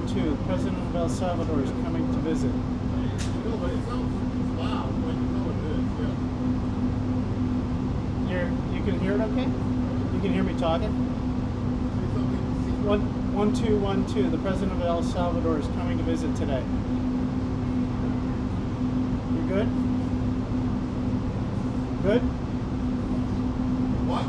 1212. The President of El Salvador is coming to visit. You can hear it okay? You can hear me talking? 1212. The President of El Salvador is coming to visit today. You good? Good? What?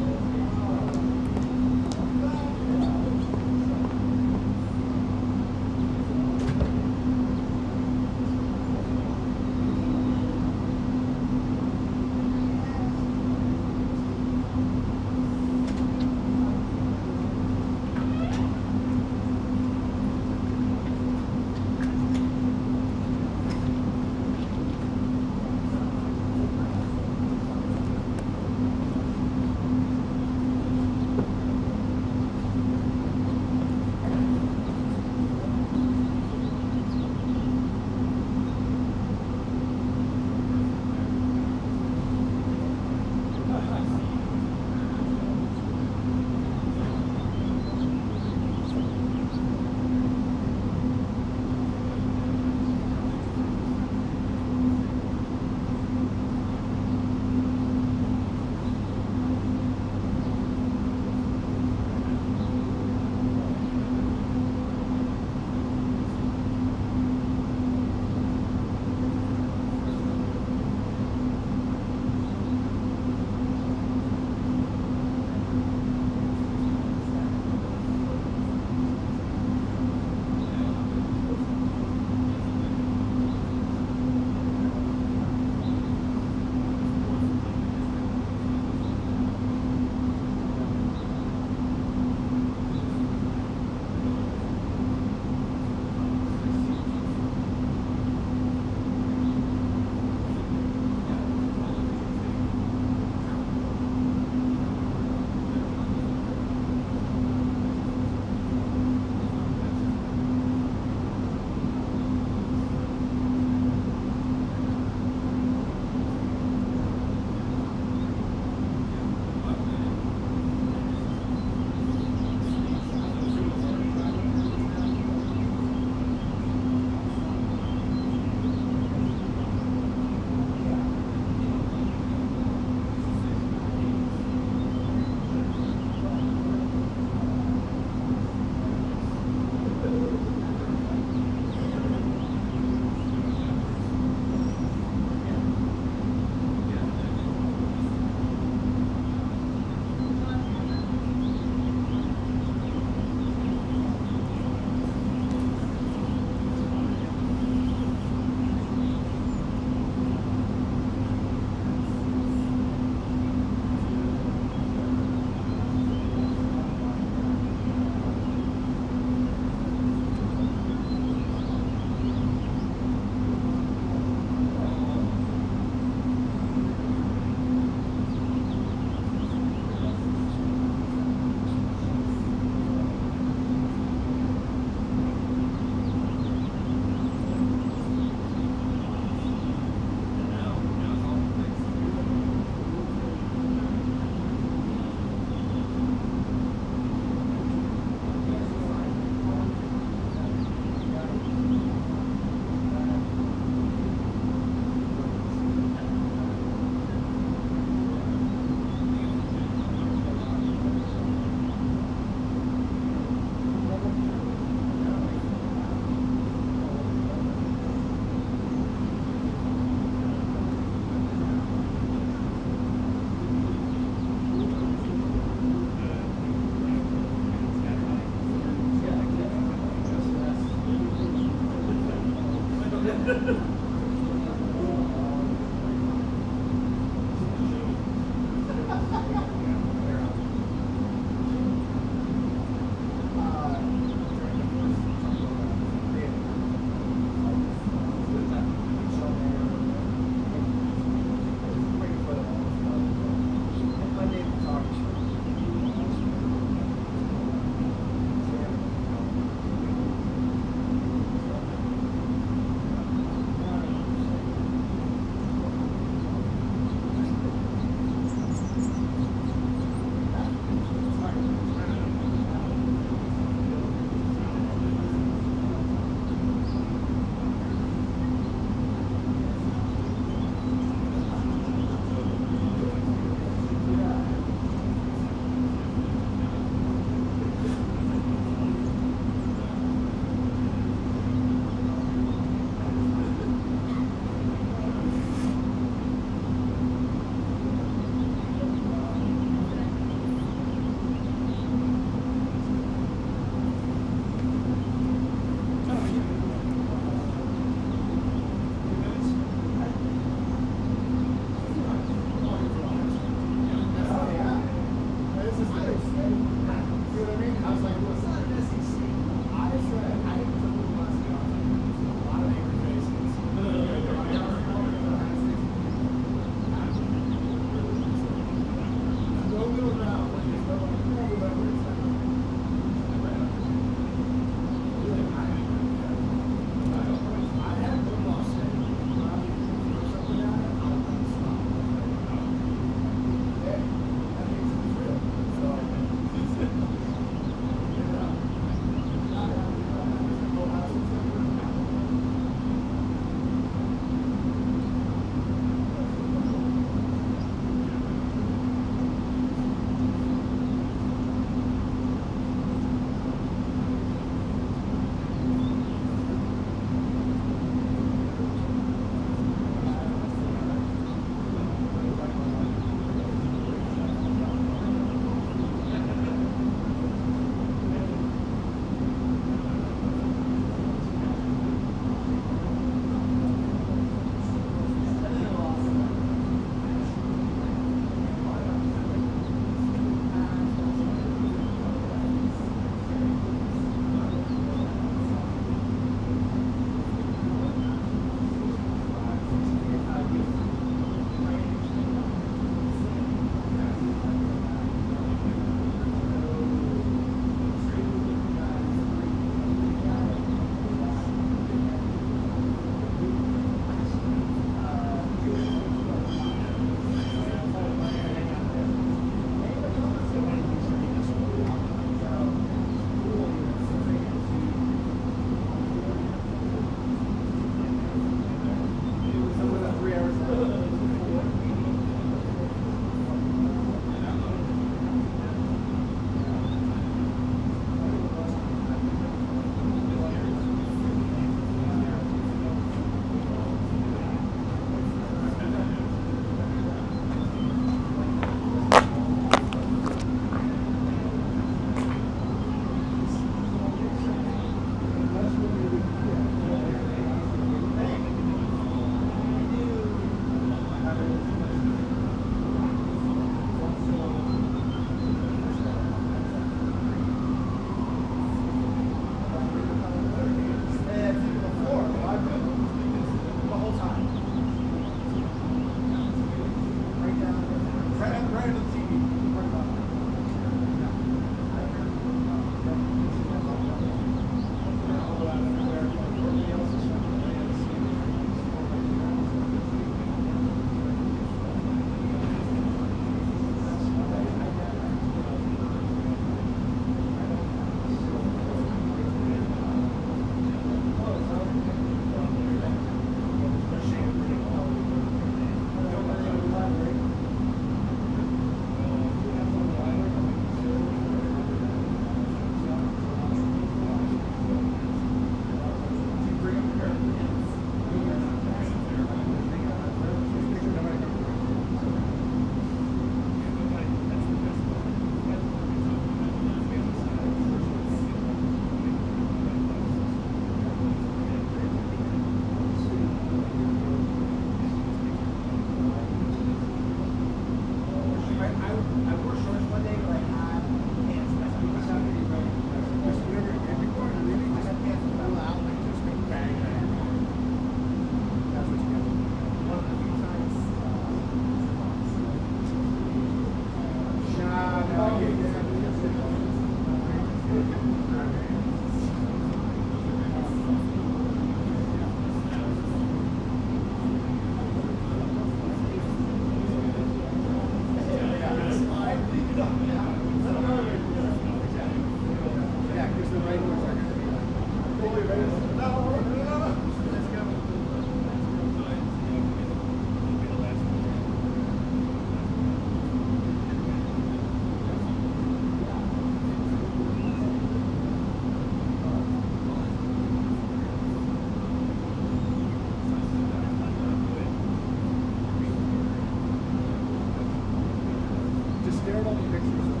Just stare at all the pictures of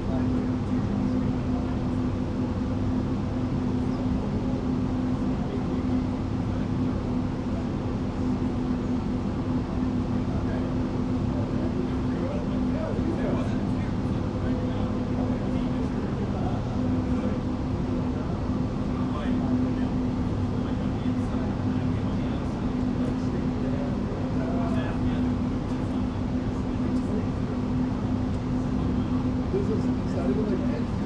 it's not even like this.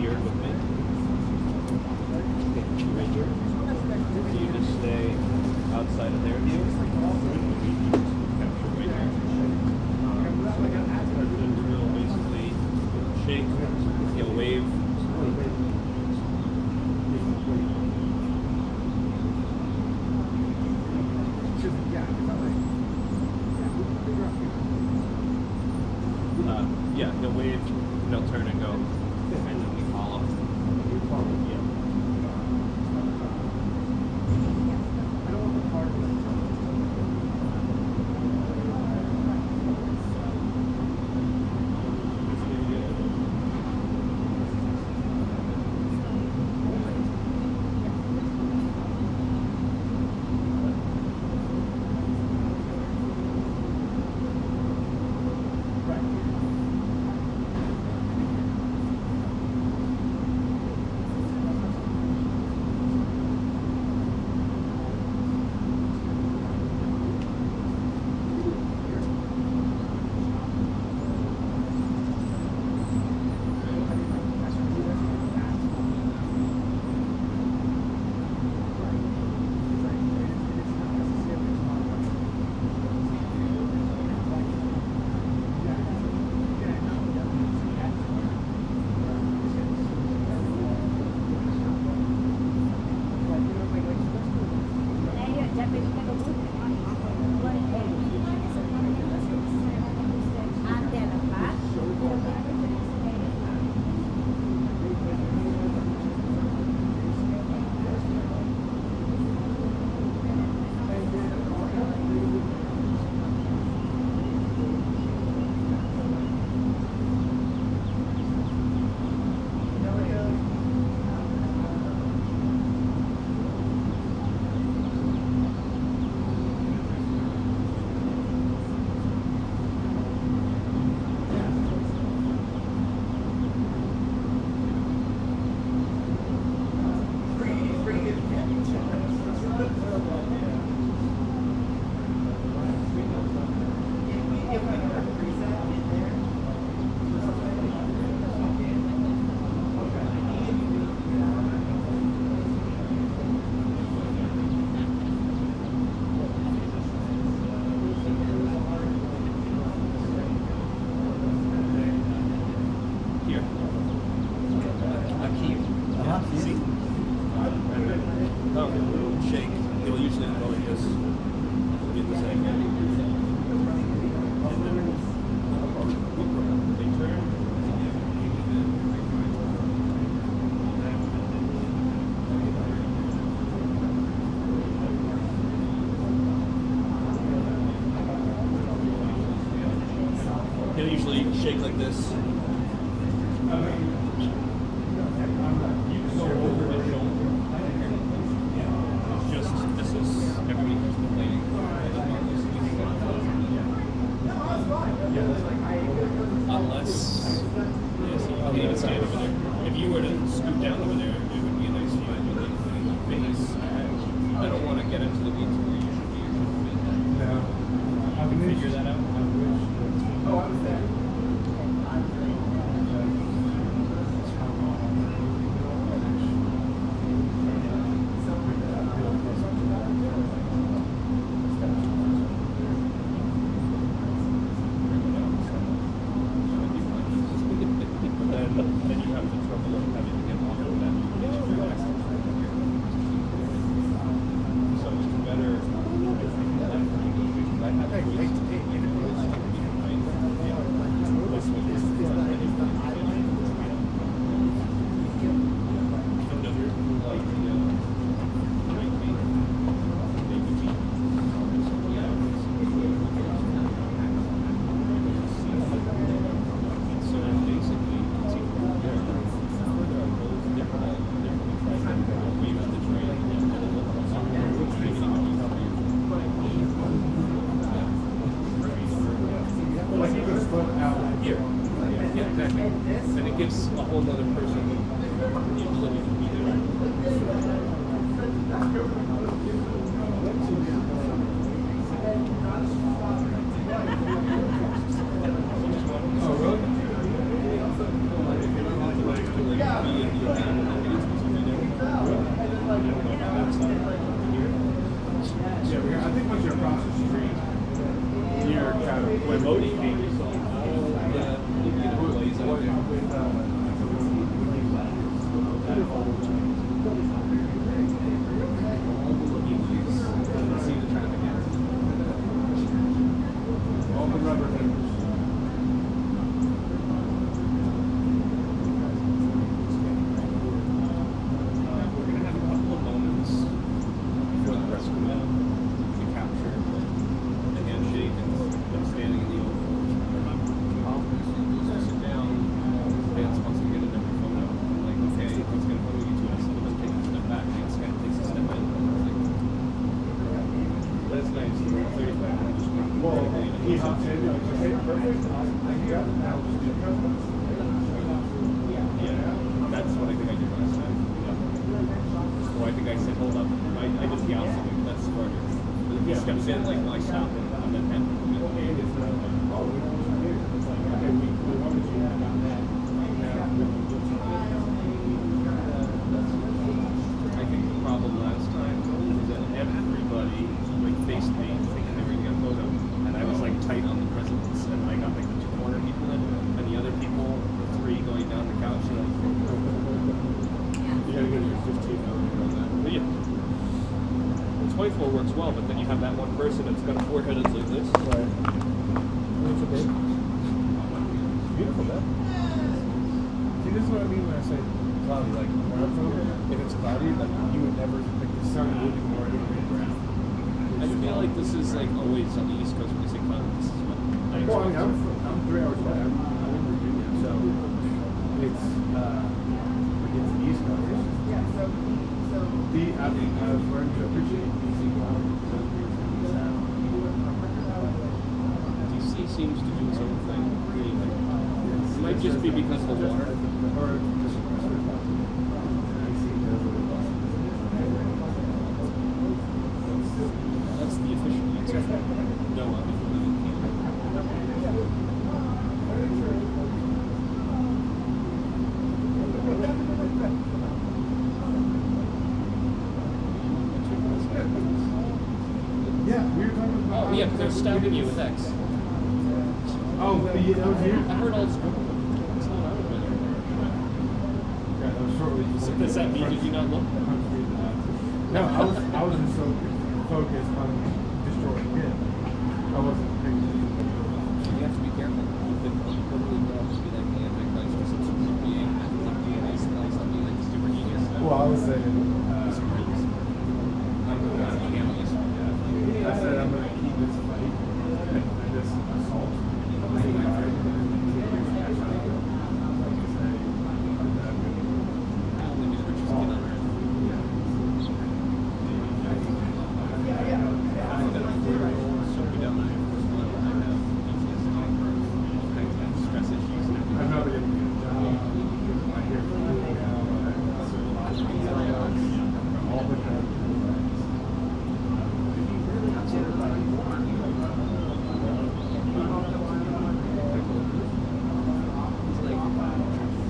here with me. Right here. So you just stay outside of their view. Capture right here. We'll basically shake, wave. Yeah, he'll wave, and he'll turn and go, and then we follow. Yeah. Shake. He'll usually go like this. We'll get the same way. And then they turn. He'll usually shake like this. Unless, yes, you can even stand over there. If you were to scoot down over there, it would be a nice view of the face. I don't want to get into the weeds where you should be. No. How can we figure that out? Oh, I was there. Then you have the trouble of having to get off of that. So it's better. Here. Yeah, exactly. And it gives a whole other person the ability to be there. Oh, really? be in the event and get into something different. I don't know how that's here. Yeah, I think once you're across the street, you're kind of When voting being yourself. Yeah, you get a blaze out there. See the traffic all the rubber members. We're going to have a couple of moments before the press come out to capture the handshake and them standing in the oval. Just sit down, Vance wants to get a different photo. I'm like, okay, he's going to photo you two. And some of them take a step back. Vance kind of takes a step in. Like, that's nice. 35. Well, he hopped in and was like, hey, perfect. I got it. Now just do the Yeah, that's what I think I did last time. So I think I said, hold up. I did the opposite. That's smarter. But if he steps in, like, I stop him. And then have him come in. I think the problem last time was that everybody like faced me thinking they were gonna get a photo, and I was like tight on the presidents, and I got like the two corner people in, and the other people, the three going down the couch, and like, You gotta get your 15 on that. but yeah. The 24 works well, but then you have that one person that's got a forehead that's like this. Right. It's okay. Beautiful, man. See, this is what I mean when I say cloudy. Like, where I'm from, if it's cloudy, like, you would never, like, the sun would ignore it. I feel like this is like always on the East Coast when you say cloud. This is what I Well, I mean, expect. I'm 3 hours away. I'm in Virginia, so it's like it's the East Coast. I've learned to appreciate DC cloud. DC seems to do its own thing. Really, like, it might just be because of the water. Or just That's the official answer. No, I mean, yeah, we were talking about. oh, yeah, because they're stabbing you with X. Oh, that was you? I heard all this. Yeah, that was shortly. Does that mean did you not look? No, I was just so focused on destroying him. I wasn't paying attention. You have to be careful. You've been totally brought to be like the Antichrist or some sort of being. I think like DNA slice on me like super genius. Well, I was saying, I said I'm going to keep this fight and this assault. I'm not going to get a job. I hear from people now. All the time.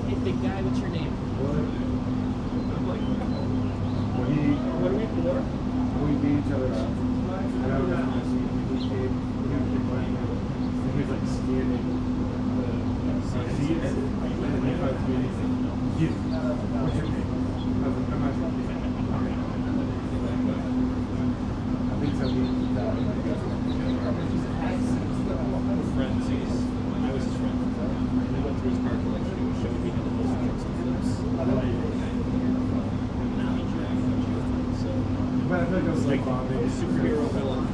Hey, big guy, what's your name? What are we for? We beat each other up. And I was just going to see if he came, and he was like scanning the seats. And then he finds me and he's like, you, what's your name? I was like, I'm not sure. I think so. Friends, I was his friend. We went through his car collection. He was showing me how the whole trucks and flips. Now he dragged me. So, But I feel like I was like, superhero villain.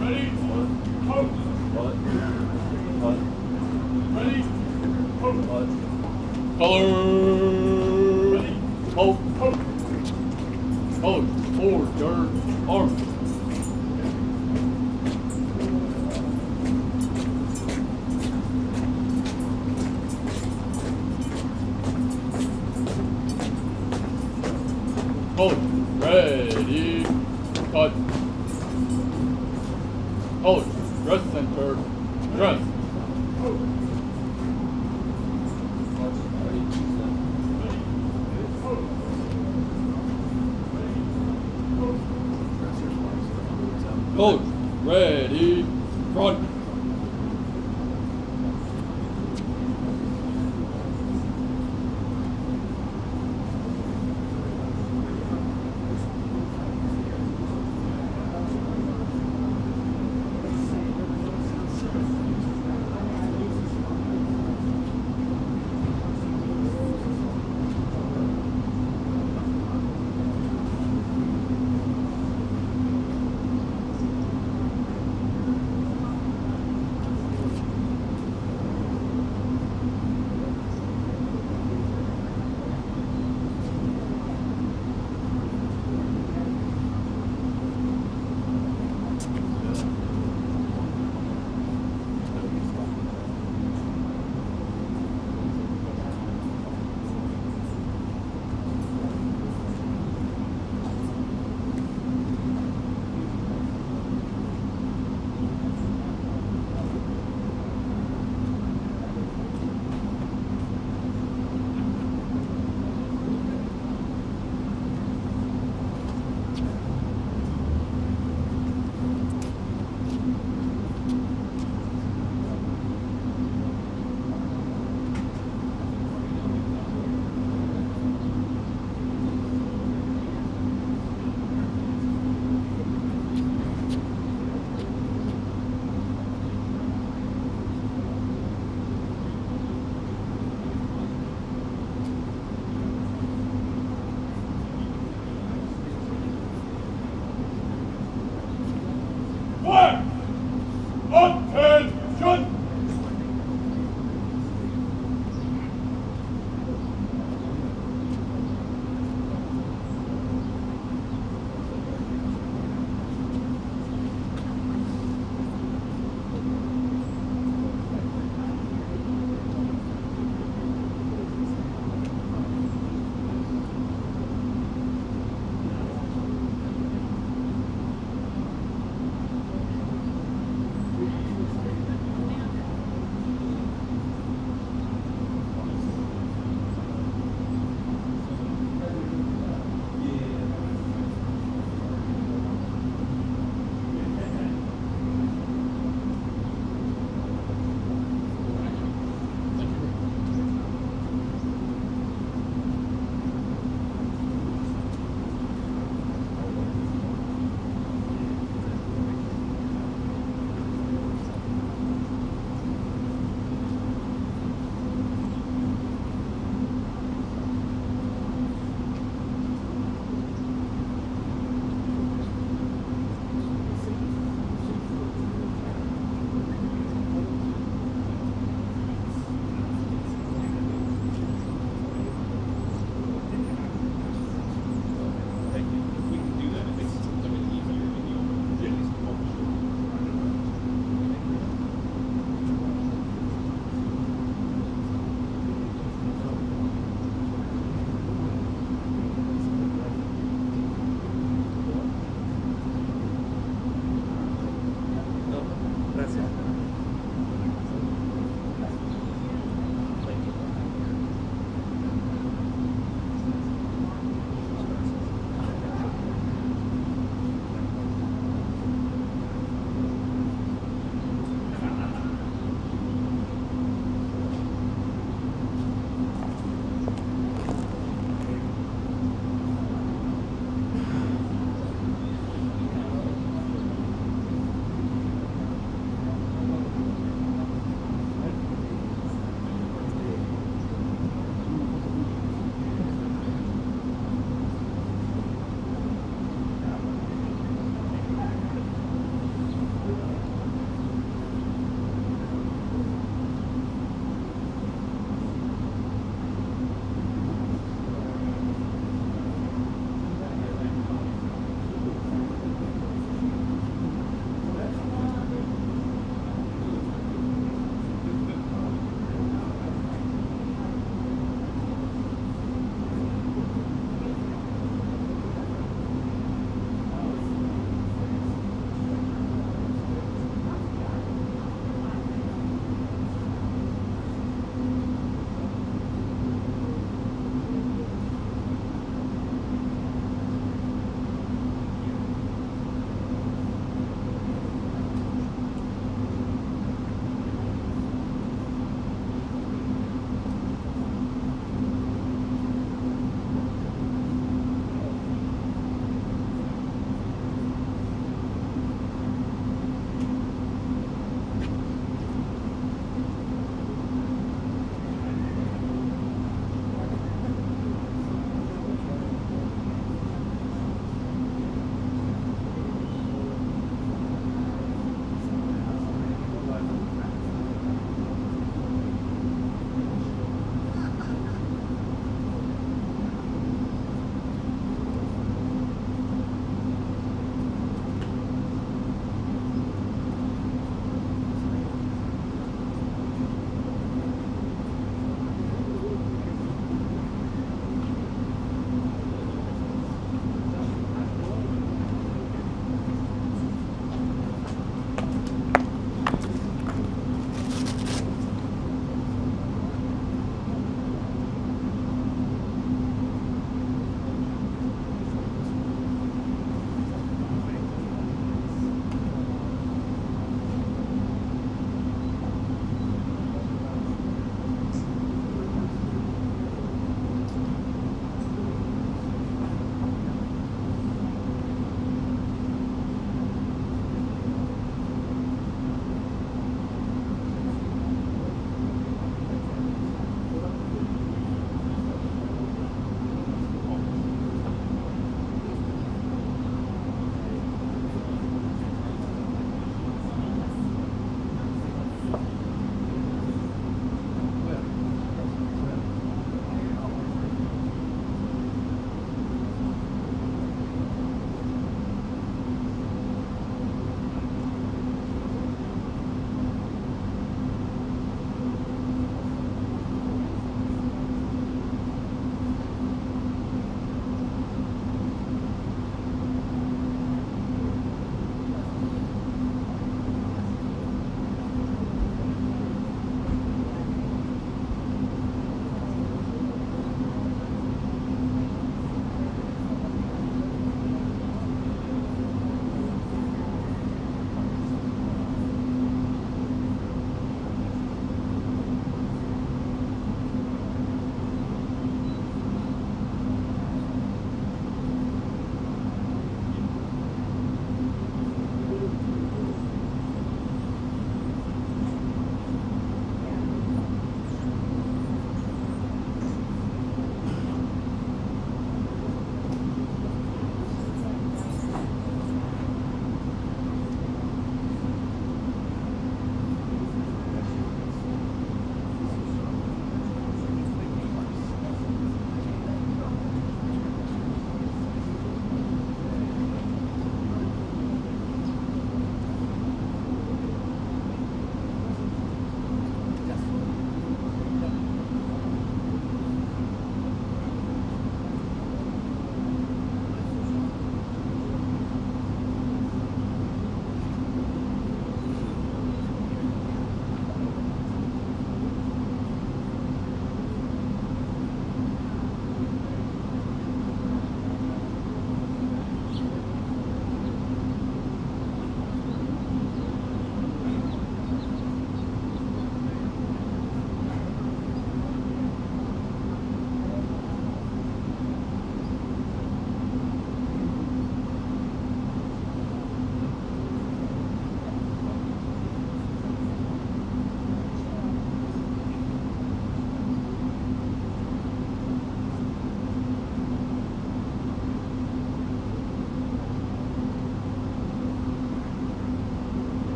Ready? Hope. Ready? Hope. Color. Hope. Hope. Oh, forward, guard, arm. Hold. Ready. Cut. Hold. Dress center. Dress. Coach, ready, front.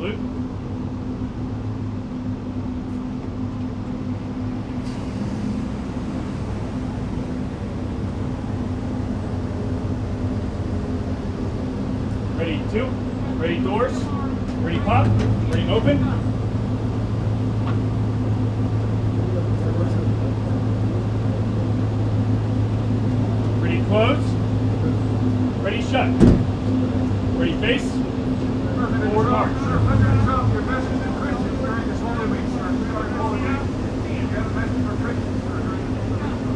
salute. Ready two, ready doors, ready pop, ready open. Ready close, ready shut, ready face, forward march. Your message to Christians during this Holy Week, sir. We are calling out. You have a message for Christians, sir, during this Holy Week.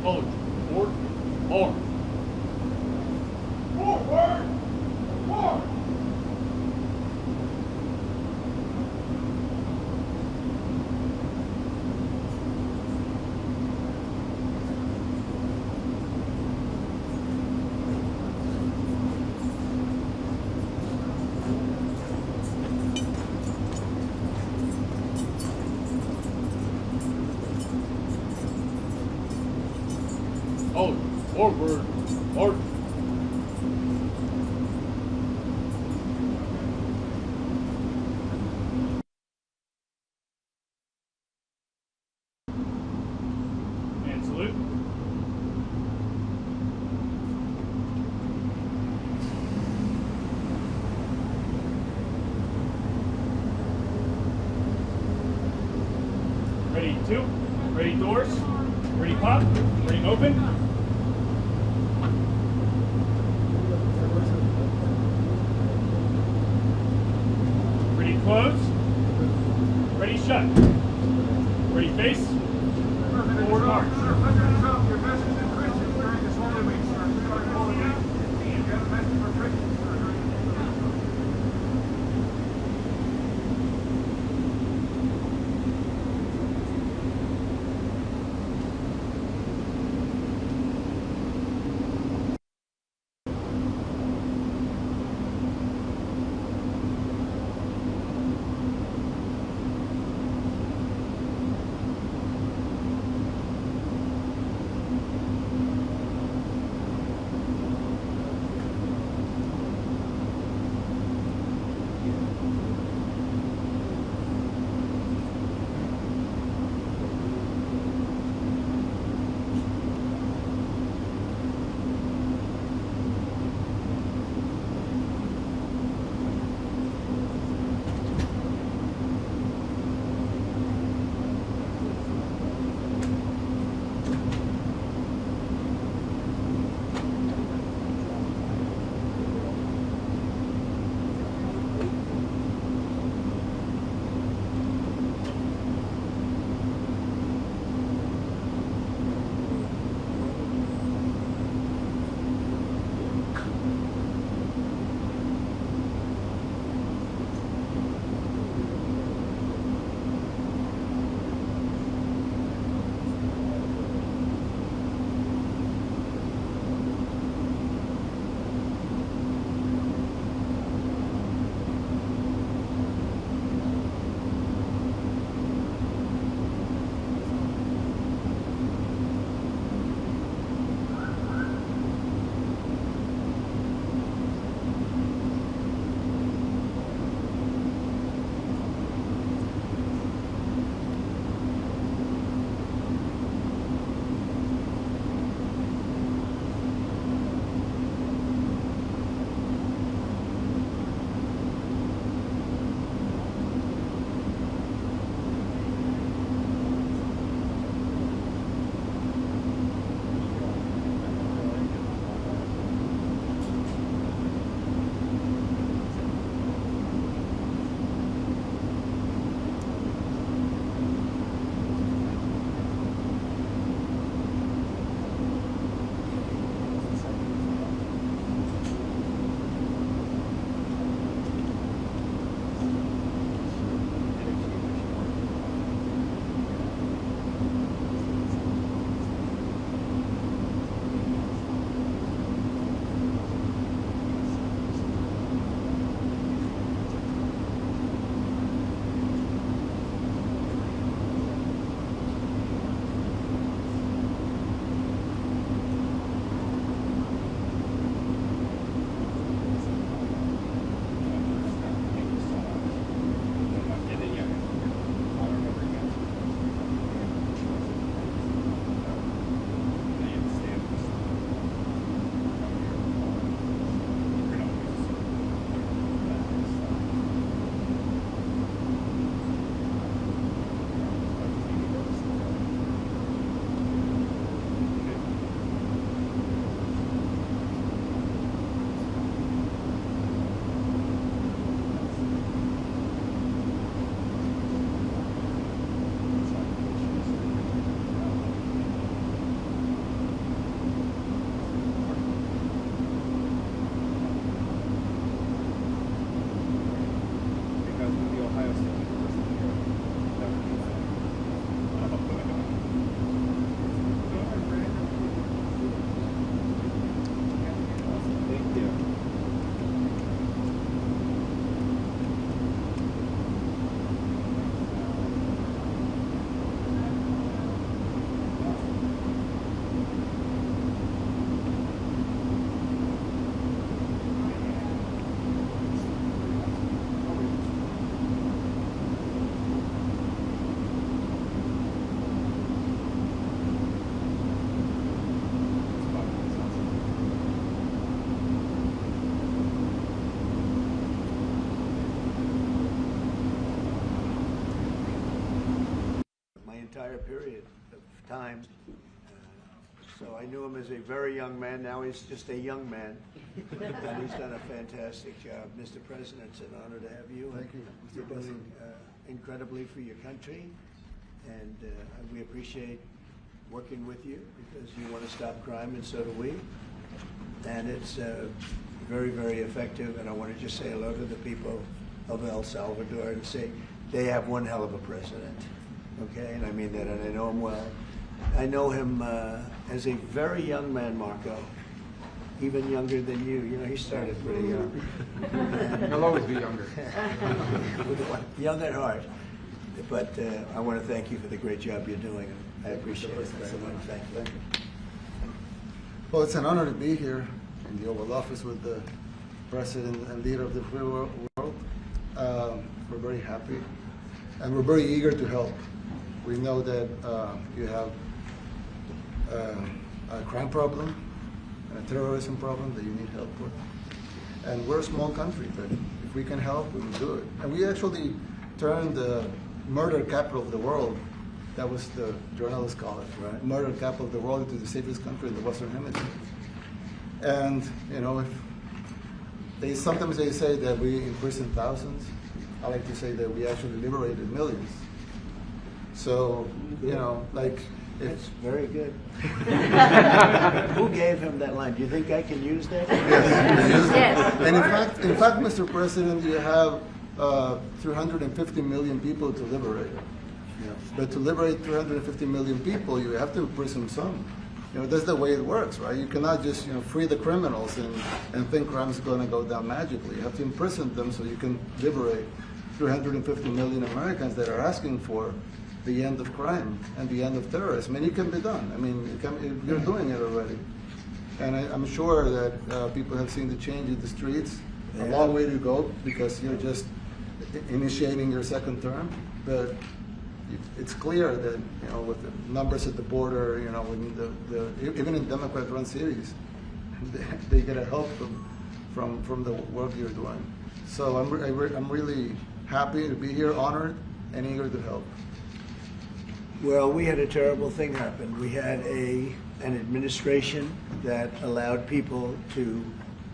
Hold. Forward. Forward. Forward! Forward! Hold. Forward. Forward. And salute. Ready two, ready doors, ready pop, ready open. Ready close, ready shut, ready face, forward march. Sir, President Trump, your message to Christians during this Holy Week, sir. We are calling out. You have a message for Christians, sir, during this Holy Week. entire period of time. So I knew him as a very young man. Now he's just a young man, and he's done a fantastic job. Mr. President, it's an honor to have you. Thank you, Mr. You're doing President. incredibly for your country, and we appreciate working with you because you want to stop crime, and so do we. And it's very, very effective. And I want to just say hello to the people of El Salvador and say they have one hell of a president. Okay, and I mean that, and I know him well. I know him as a very young man, Marco, even younger than you. You know, he started pretty young. He'll always be younger. Young at heart. But I want to thank you for the great job you're doing. I appreciate it very much. Thank you. Well, it's an honor to be here in the Oval Office with the President and leader of the free world. We're very happy, and we're very eager to help. We know that you have a crime problem, and a terrorism problem that you need help with. And we're a small country, but if we can help, we will do it. And we actually turned the murder capital of the world, that was the journalists call it, right? Murder capital of the world, into the safest country in the Western Hemisphere. And, you know, if sometimes they say that we imprison thousands. I like to say that we actually liberated millions. So, you know, like, That's very good. Who gave him that line? Do you think I can use that? Yes. And in fact, Mr. President, you have 350 million people to liberate. Yes. But to liberate 350 million people, you have to imprison some. You know, that's the way it works, right? You cannot just, you know, free the criminals and think crime is going to go down magically. You have to imprison them so you can liberate 350 million Americans that are asking for the end of crime and the end of terrorism. And it can be done. I mean, you're doing it already. And I'm sure that people have seen the change in the streets. A long way to go because you're just initiating your second term. But it's clear that, you know, with the numbers at the border, you know, when even in Democrat-run cities, they get a help from the work you're doing. So I'm really happy to be here, honored, and eager to help. Well, we had a terrible thing happen. We had an administration that allowed people to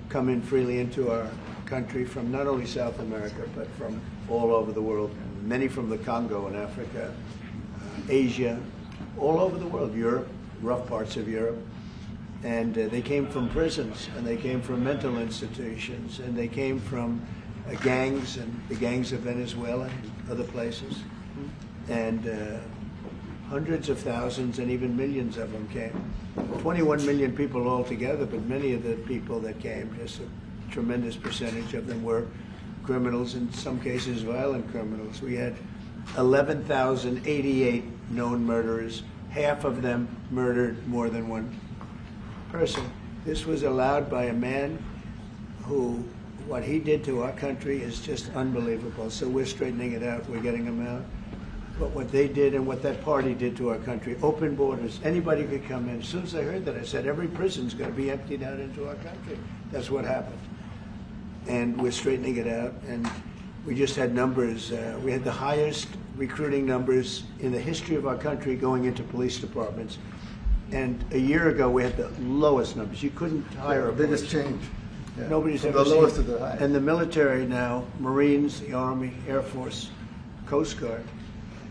come in freely into our country from not only South America, but from all over the world, many from the Congo in Africa, Asia, all over the world, Europe, rough parts of Europe. And they came from prisons, and they came from mental institutions, and they came from gangs, and the gangs of Venezuela and other places. And hundreds of thousands and even millions of them came. 21 million people altogether, but many of the people that came, just a tremendous percentage of them were criminals, in some cases violent criminals. We had 11,088 known murderers. Half of them murdered more than one person. This was allowed by a man who, what he did to our country is just unbelievable. So we're straightening it out. We're getting him out. But what they did and what that party did to our country, open borders, anybody could come in. As soon as I heard that, I said, every prison's going to be emptied out into our country. That's what happened. And we're straightening it out. And we just had numbers. We had the highest recruiting numbers in the history of our country going into police departments. And a year ago, we had the lowest numbers. You couldn't hire a biggest police. change. Yeah. Nobody's From ever the lowest seen. to the highest. And the military now, Marines, the Army, Air Force, Coast Guard,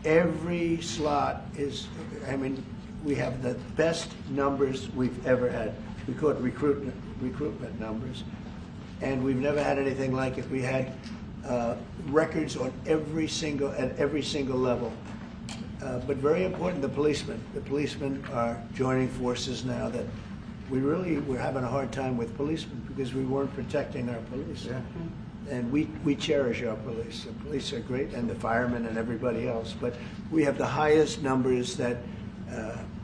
every slot is, I mean, we have the best numbers we've ever had. We call it recruitment numbers. And we've never had anything like it. We had records on at every single level. But very important, the policemen. The policemen are joining forces now that we're having a hard time with policemen because we weren't protecting our police. Yeah. And we cherish our police. The police are great, and the firemen and everybody else. But we have the highest numbers that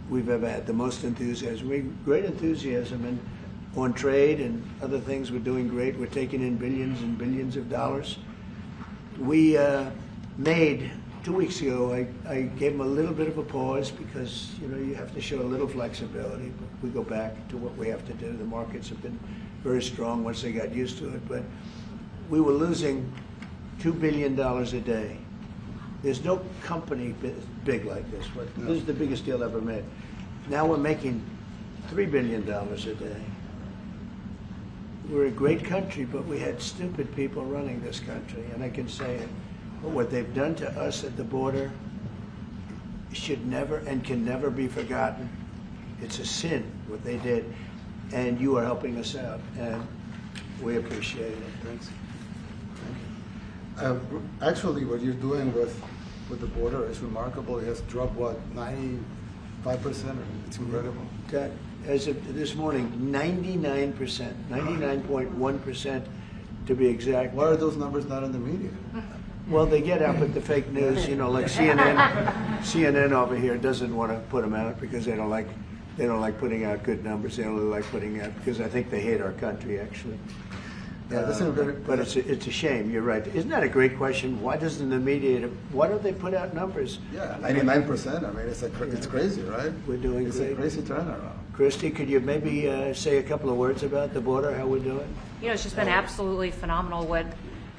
we've ever had, the most enthusiasm. Great enthusiasm and on trade and other things. We're doing great. We're taking in billions and billions of dollars. We made, 2 weeks ago, I gave them a little bit of a pause because, you know, you have to show a little flexibility. But we go back to what we have to do. The markets have been very strong once they got used to it. But we were losing $2 billion a day. There's no company big like this. This is the biggest deal ever made. Now we're making $3 billion a day. We're a great country, but we had stupid people running this country, and I can say it. But what they've done to us at the border should never and can never be forgotten. It's a sin, what they did, and you are helping us out, and we appreciate it. Thanks. Actually, what you're doing with the border is remarkable. It has dropped, what, 95%? It's incredible. As of this morning, 99%, 99.1% to be exact. Why are those numbers not in the media? Well, they get out with the fake news, you know, like CNN over here doesn't want to put them out because they don't like putting out good numbers. They only like putting out because I think they hate our country, actually. Yeah, that's a very, but it's a shame. You're right. Isn't that a great question? Why doesn't the media? Why don't they put out numbers? Yeah, 99%. I mean, it's crazy, right? We're doing it's great. A crazy turnaround. Christy, could you maybe say a couple of words about the border? How we're doing? You know, it's just been absolutely phenomenal what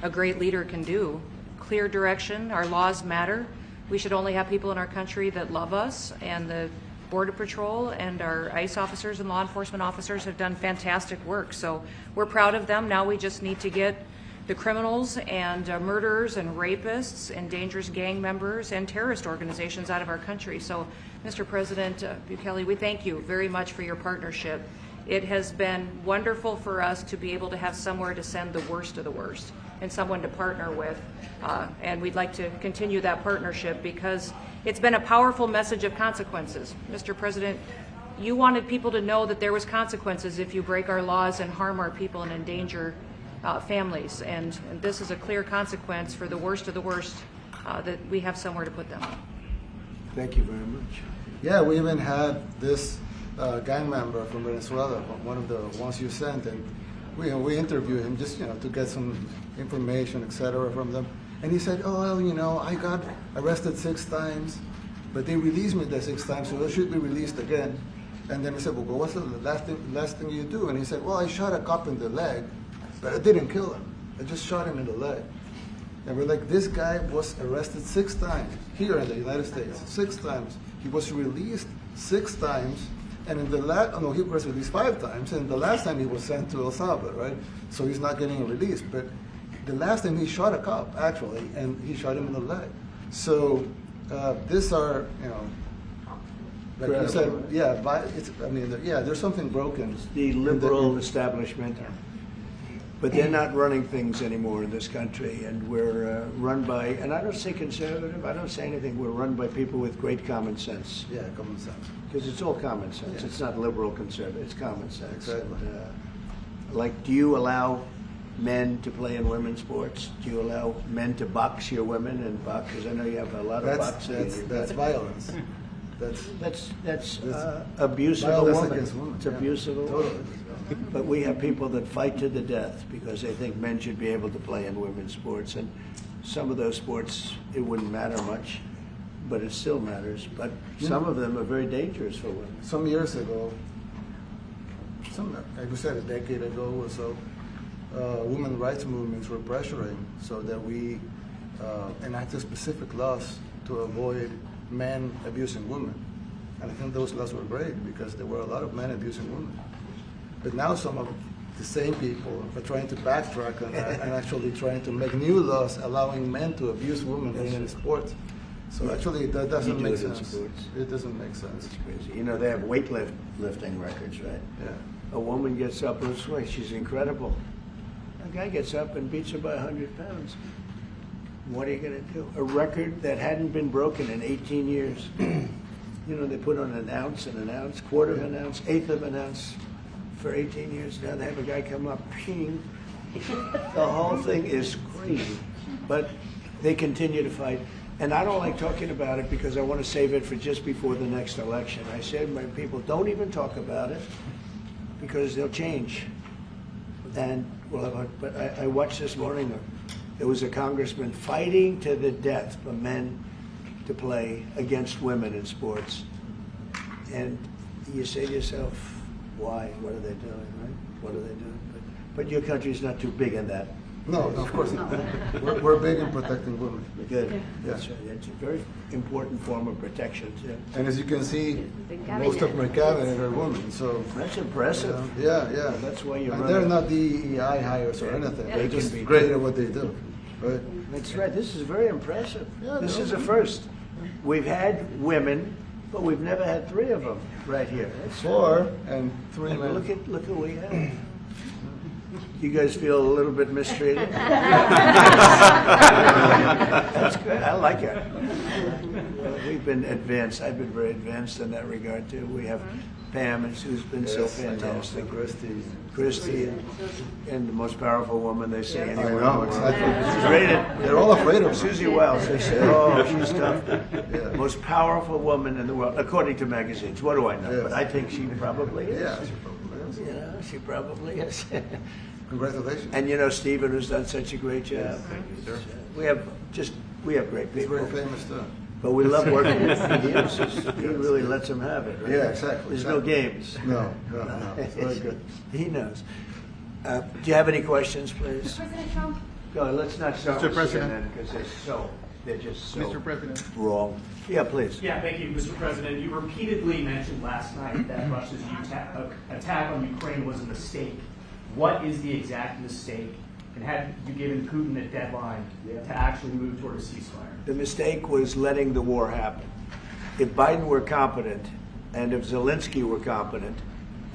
a great leader can do. Clear direction. Our laws matter. We should only have people in our country that love us, and the Border Patrol and our ICE officers and law enforcement officers have done fantastic work. So we're proud of them. Now we just need to get the criminals and murderers and rapists and dangerous gang members and terrorist organizations out of our country. So, Mr. President Bukele, we thank you very much for your partnership. It has been wonderful for us to be able to have somewhere to send the worst of the worst and someone to partner with. And we'd like to continue that partnership because it's been a powerful message of consequences. Mr. President, you wanted people to know that there was consequences if you break our laws and harm our people and endanger families. And this is a clear consequence for the worst of the worst, that we have somewhere to put them. Thank you very much. Yeah, we even had this gang member from Venezuela, one of the ones you sent, and we interviewed him just to get some information, etc. from them. And he said, oh, well, I got arrested 6 times, but they released me the 6 times, so I should be released again. And then we said, well, what's the last thing you do? And he said, well, I shot a cop in the leg, but I didn't kill him. I just shot him in the leg. And we're like, this guy was arrested 6 times here in the United States, 6 times. He was released 6 times, and in the he was released 5 times, and the last time he was sent to El Salvador, right? So he's not getting released. But the last time he shot a cop, actually, and he shot him in the leg. So these are, like you said, there's something broken. It's the liberal establishment. But they're not running things anymore in this country, and we're run by, and I don't say conservative, I don't say anything, we're run by people with great common sense. Yeah, common sense. Because it's all common sense. Yeah. It's not liberal conservative, it's common sense. Exactly. And, do you allow men to play in women's sports? Do you allow men to box your women and box? Because I know you have a lot of boxing. That's violence. That's abuse of a violence woman. against women. It's abuse of a Totally. woman. But we have people that fight to the death because they think men should be able to play in women's sports. And some of those sports, it wouldn't matter much, but it still matters. But some of them are very dangerous for women. Some years ago, like we said, a decade ago or so, women's rights movements were pressuring so that we enacted specific laws to avoid men abusing women. And I think those laws were great because there were a lot of men abusing women. But now some of the same people are trying to backtrack on that and actually trying to make new laws allowing men to abuse women in sports. So actually that doesn't make sense. It doesn't make sense. It's crazy. They have weightlifting records, right? Yeah. A woman gets up, she's incredible. A guy gets up and beats her by 100 pounds. What are you going to do? A record that hadn't been broken in 18 years. They put on an ounce, quarter of an ounce, eighth of an ounce for 18 years. Now they have a guy come up, ping. The whole thing is crazy. But they continue to fight. And I don't like talking about it because I want to save it for just before the next election. I said to my people, don't even talk about it because they'll change. And but I watched this morning, there was a congressman fighting to the death for men to play against women in sports. And you say to yourself, why? What are they doing, right? What are they doing? But your country's not too big in that. No, of course not. We're big in protecting women. Good. Yeah. That's right. It's a very important form of protection, too. And as you can see, most of my cabinet are women, so. That's impressive. Yeah. That's why you And run they're it. not DEI hires or anything. They're They can just be great too. at what they do, right? That's right. This is very impressive. Yeah, This no. is a first. We've had women, but we've never had 3 of them right here. That's 4 and 3 And men. look at what we have. You guys feel a little bit mistreated? That's good. I like it. We've been advanced. I've been very advanced in that regard too. We have Pam, who's been so Yes, I know. fantastic. Christy. and the most powerful woman they see I anywhere. in the know, world. exactly. She's rated. They're all afraid of her. Susie Wells. They say, oh, she's tough. Yeah. Most powerful woman in the world, according to magazines. What do I know? Yes. But I think she probably is. Yeah, she probably is. You know, she probably is. Congratulations. And you know, Stephen, who's done such a great job. We have great He's people. very famous too. But we love working with him. He really lets them have it. Right? Yeah, exactly. There's no games. No. It's very good. He knows. Do you have any questions, please? President Trump, Go on, let's not start Mr. with President. CNN because they're just so Mr. President. wrong. Yeah, please. Yeah, thank you, Mr. President. You repeatedly mentioned last night that Russia's attack on Ukraine was a mistake. What is the exact mistake? And have you given Putin a deadline to actually move toward a ceasefire? The mistake was letting the war happen. If Biden were competent, and if Zelensky were competent,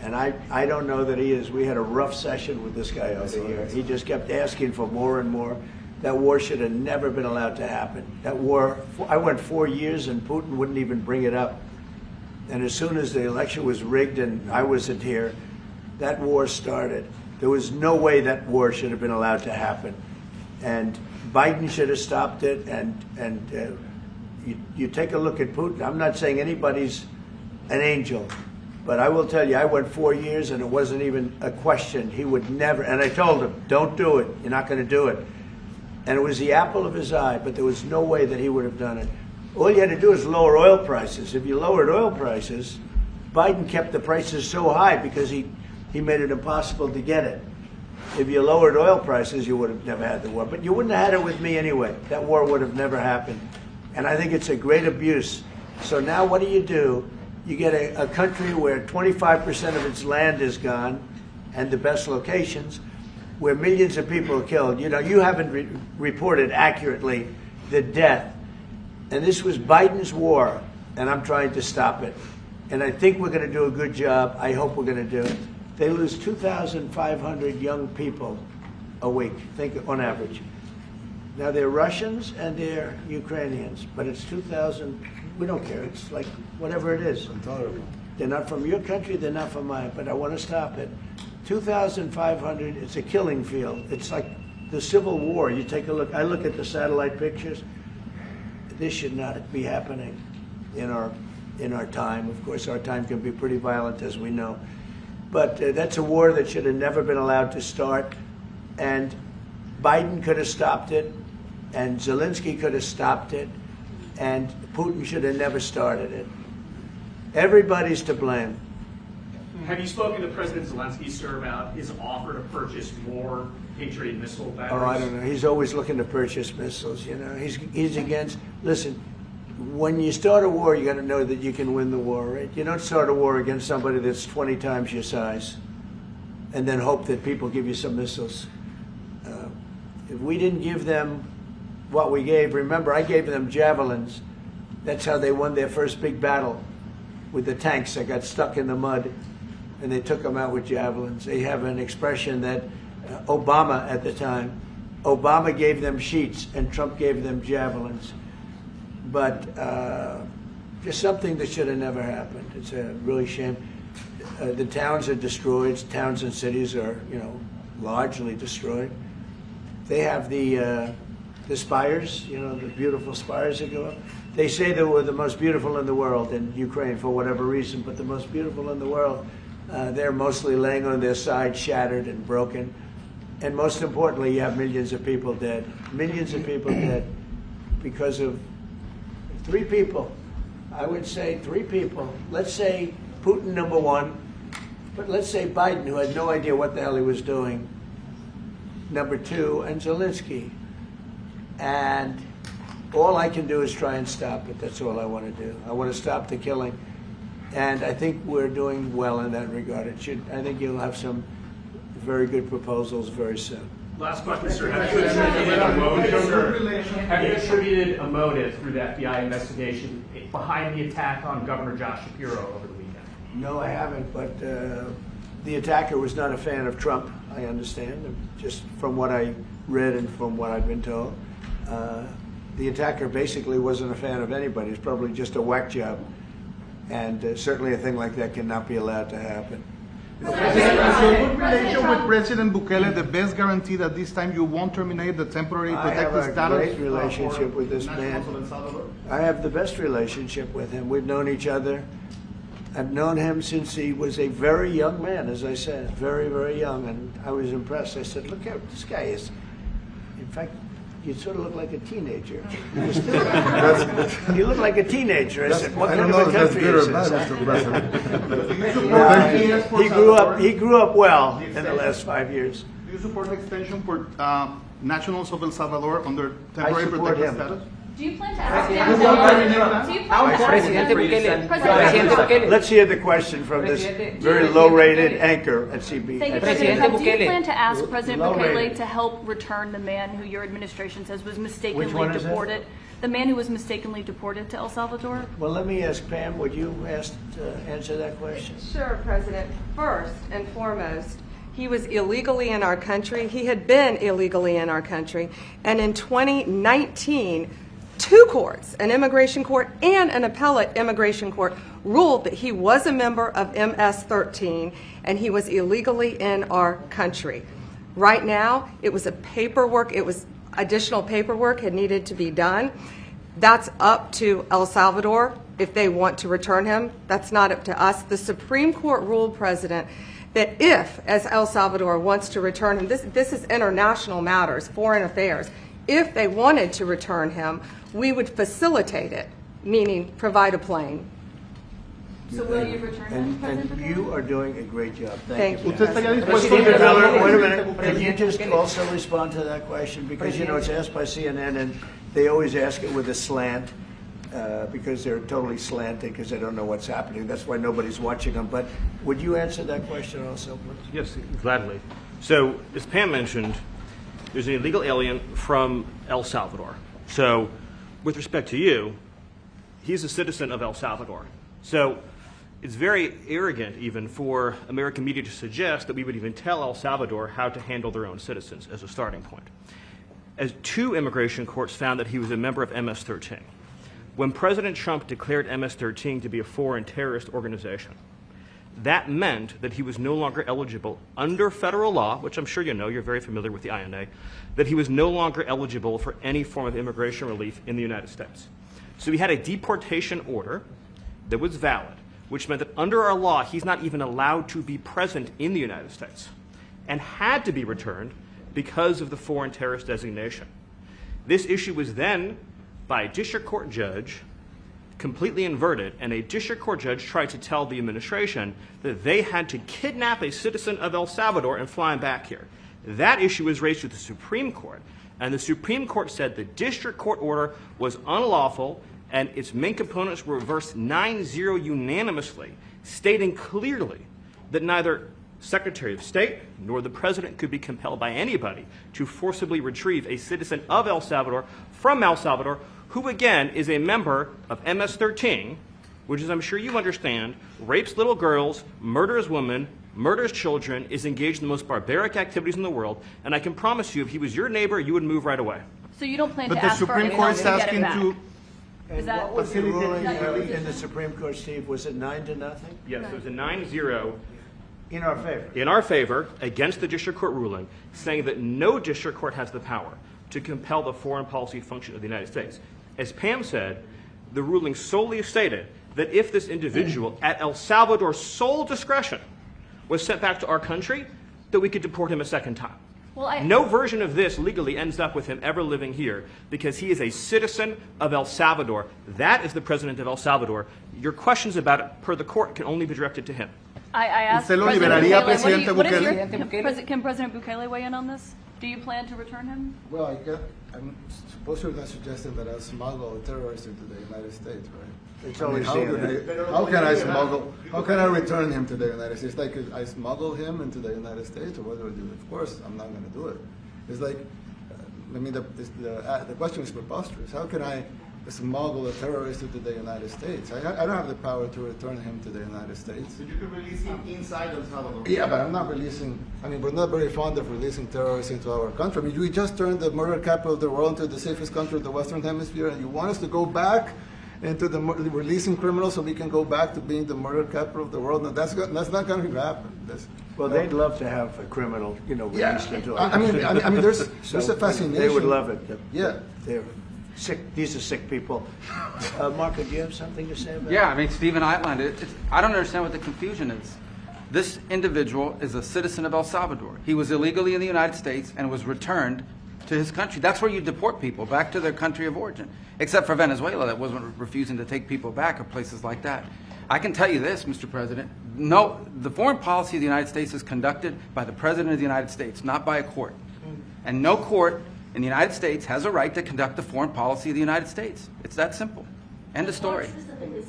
and I don't know that he is. We had a rough session with this guy over here. He just kept asking for more and more. That war should have never been allowed to happen. That war, I went 4 years and Putin wouldn't even bring it up. And as soon as the election was rigged and I wasn't here, that war started. There was no way that war should have been allowed to happen. And Biden should have stopped it. And you take a look at Putin. I'm not saying anybody's an angel. But I will tell you, I went 4 years and it wasn't even a question. He would never, and I told him, don't do it. You're not going to do it. And it was the apple of his eye, but there was no way that he would have done it. All you had to do is lower oil prices. If you lowered oil prices, Biden kept the prices so high because he made it impossible to get it. If you lowered oil prices, you would have never had the war. But you wouldn't have had it with me anyway. That war would have never happened. And I think it's a great abuse. So now what do? You get a country where 25% of its land is gone, and the best locations, where millions of people are killed. You know, you haven't reported accurately the death. And this was Biden's war, and I'm trying to stop it. And I think we're going to do a good job. I hope we're going to do it. They lose 2,500 young people a week, think on average. Now, they're Russians and they're Ukrainians, but it's 2,000. We don't care. It's like whatever it is. Intolerable. They're not from your country, they're not from mine, but I want to stop it. 2,500, it's a killing field. It's like the Civil War. You take a look, I look at the satellite pictures. This should not be happening in our time. Of course, our time can be pretty violent, as we know. But that's a war that should have never been allowed to start. And Biden could have stopped it, and Zelensky could have stopped it, and Putin should have never started it. Everybody's to blame. Have you spoken to President Zelensky, sir, about his offer to purchase more Patriot missile batteries? Oh, I don't know. He's always looking to purchase missiles. You know, he's against. Listen, when you start a war, you got to know that you can win the war, right? You don't start a war against somebody that's 20 times your size, and then hope that people give you some missiles. If we didn't give them what we gave, remember, I gave them javelins. That's how they won their first big battle with the tanks that got stuck in the mud, and they took them out with javelins. They have an expression that Obama at the time, Obama gave them sheets and Trump gave them javelins. But just something that should have never happened. It's a really shame. The towns are destroyed. Towns and cities are, largely destroyed. They have the spires, the beautiful spires that go up. They say they were the most beautiful in the world in Ukraine for whatever reason, but the most beautiful in the world, they're mostly laying on their side, shattered and broken. And most importantly, you have millions of people dead. Millions of people dead because of 3 people. I would say 3 people. Let's say Putin, number 1, but let's say Biden, who had no idea what the hell he was doing. number 2, and Zelensky. And all I can do is try and stop it. That's all I want to do. I want to stop the killing. And I think we're doing well in that regard. I think you'll have some very good proposals very soon. Last question, sir. Have you attributed a motive, sir? Have you attributed a motive through the FBI investigation behind the attack on Governor Josh Shapiro over the weekend? No, I haven't, but the attacker was not a fan of Trump, I understand, just from what I read and from what I've been told. The attacker basically wasn't a fan of anybody. It's probably just a whack job. And certainly a thing like that cannot be allowed to happen. Is your good relation with President Bukele the best guarantee that this time you won't terminate the temporary protected status? I have a great relationship with this man. I have the best relationship with him. We've known each other. I've known him since he was a very young man, as I said, very, very young. And I was impressed. I said, look, this guy is, in fact, you sort of look like a teenager. You look like a teenager. I said, what kind of a country is this? He grew up well in the last 5 years. Do you support an extension for nationals of El Salvador under temporary protected status? Do you plan to ask Let's hear the question from this very low-rated anchor at CB. Thank you, President. Do you plan to ask President Bukele to help return the man who your administration says was mistakenly deported? The man who was mistakenly deported to El Salvador? Well, let me ask Pam, would you answer that question? Sure, President. First and foremost, he was illegally in our country. He had been illegally in our country. And in 2019, 2 courts, an immigration court and an appellate immigration court, ruled that he was a member of MS-13 and he was illegally in our country. Right now, it was additional paperwork had needed to be done. That's up to El Salvador if they want to return him. That's not up to us. The Supreme Court ruled, President, that if, as El Salvador wants to return him, this is international matters, foreign affairs, if they wanted to return him, we would facilitate it, meaning provide a plane. So will you return him, President And Bukele? you are doing a great job. Thank you. Stephen Miller, wait a minute. Can you just also respond to that question? Because, you know, it's asked by CNN, and they always ask it with a slant, because they're totally slanted because they don't know what's happening. That's why nobody's watching them. But would you answer that question also, please? Yes, gladly. So, as Pam mentioned, there's an illegal alien from El Salvador. So, with respect to you, he's a citizen of El Salvador. So, it's very arrogant even for American media to suggest that we would even tell El Salvador how to handle their own citizens as a starting point. As 2 immigration courts found that he was a member of MS-13. When President Trump declared MS-13 to be a foreign terrorist organization, that meant that he was no longer eligible under federal law, which I'm sure you know, you're very familiar with the INA, that he was no longer eligible for any form of immigration relief in the United States. So he had a deportation order that was valid, which meant that under our law, he's not even allowed to be present in the United States and had to be returned because of the foreign terrorist designation. This issue was then, by a district court judge, completely inverted, and a district court judge tried to tell the administration that they had to kidnap a citizen of El Salvador and fly him back here. That issue was raised to the Supreme Court, and the Supreme Court said the district court order was unlawful, and its main components were reversed 9-0 unanimously, stating clearly that neither Secretary of State nor the President could be compelled by anybody to forcibly retrieve a citizen of El Salvador from El Salvador, who again is a member of MS-13, which, as I'm sure you understand, rapes little girls, murders women, murders children, is engaged in the most barbaric activities in the world, and I can promise you, if he was your neighbor, you would move right away. So you don't plan But to the ask for Supreme anything Court's to get him asking back? to. And that- what was the ruling that- in the Supreme Court, Steve? Was it 9-0? Yes, it was a 9-0 In our favor. in our favor against the district court ruling, saying that no district court has the power to compel the foreign policy function of the United States. As Pam said, the ruling solely stated that if this individual, at El Salvador's sole discretion, was sent back to our country, that we could deport him a second time. Well, No version of this legally ends up with him ever living here because he is a citizen of El Salvador. That is the president of El Salvador. Your questions about it, per the court, can only be directed to him. I asked ¿Usted lo President liberaría, Bukele, Presidente what is Bukele? can President Bukele weigh in on this? Do you plan to return him? Well, I'm supposed you're not suggesting that I smuggle a terrorist into the United States, right? It's always CNN. How can I smuggle? How can I return him to the United States? Like, I smuggle him into the United States, or what do I do? Of course, I'm not going to do it. It's like, I mean, the question is preposterous. How can I smuggle a terrorist into the United States? I don't have the power to return him to the United States. But you can release him inside El Salvador. Yeah, but I'm not releasing. I mean, we're not very fond of releasing terrorists into our country. I mean, we just turned the murder capital of the world into the safest country of the Western Hemisphere, and you want us to go back into releasing criminals so we can go back to being the murder capital of the world? No, that's not going to happen. Well, they'd love to have a criminal, released into our country. I mean, there's a fascination. They would love it. Yeah. They're sick. These are sick people. Marco, do you have something to say about that? Yeah, I mean, Stephen outlined it. I don't understand what the confusion is. This individual is a citizen of El Salvador. He was illegally in the United States and was returned to his country. That's where you deport people, back to their country of origin, except for Venezuela that wasn't refusing to take people back, or places like that. I can tell you this, Mr. President. No, the foreign policy of the United States is conducted by the President of the United States, not by a court. And no court in the United States has a right to conduct the foreign policy of the United States. It's that simple. End of story.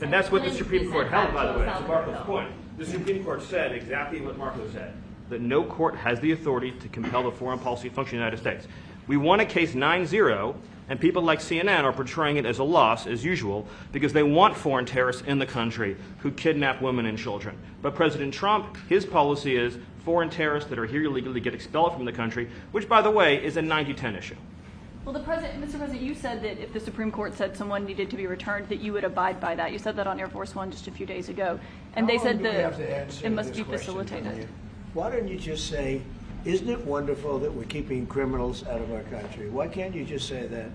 And that's what the Supreme Court held, by the way, to Marco's point. The Supreme Court said exactly what Marco said, that no court has the authority to compel the foreign policy function of the United States. We won a case 9-0, and people like CNN are portraying it as a loss, as usual, because they want foreign terrorists in the country who kidnap women and children. But President Trump, his policy is foreign terrorists that are here illegally get expelled from the country, which, by the way, is a 90-10 issue. Well, Mr. President, you said that if the Supreme Court said someone needed to be returned, that you would abide by that. You said that on Air Force One just a few days ago. And they said that it must be facilitated. Why don't you just say, isn't it wonderful that we're keeping criminals out of our country? Why can't you just say that?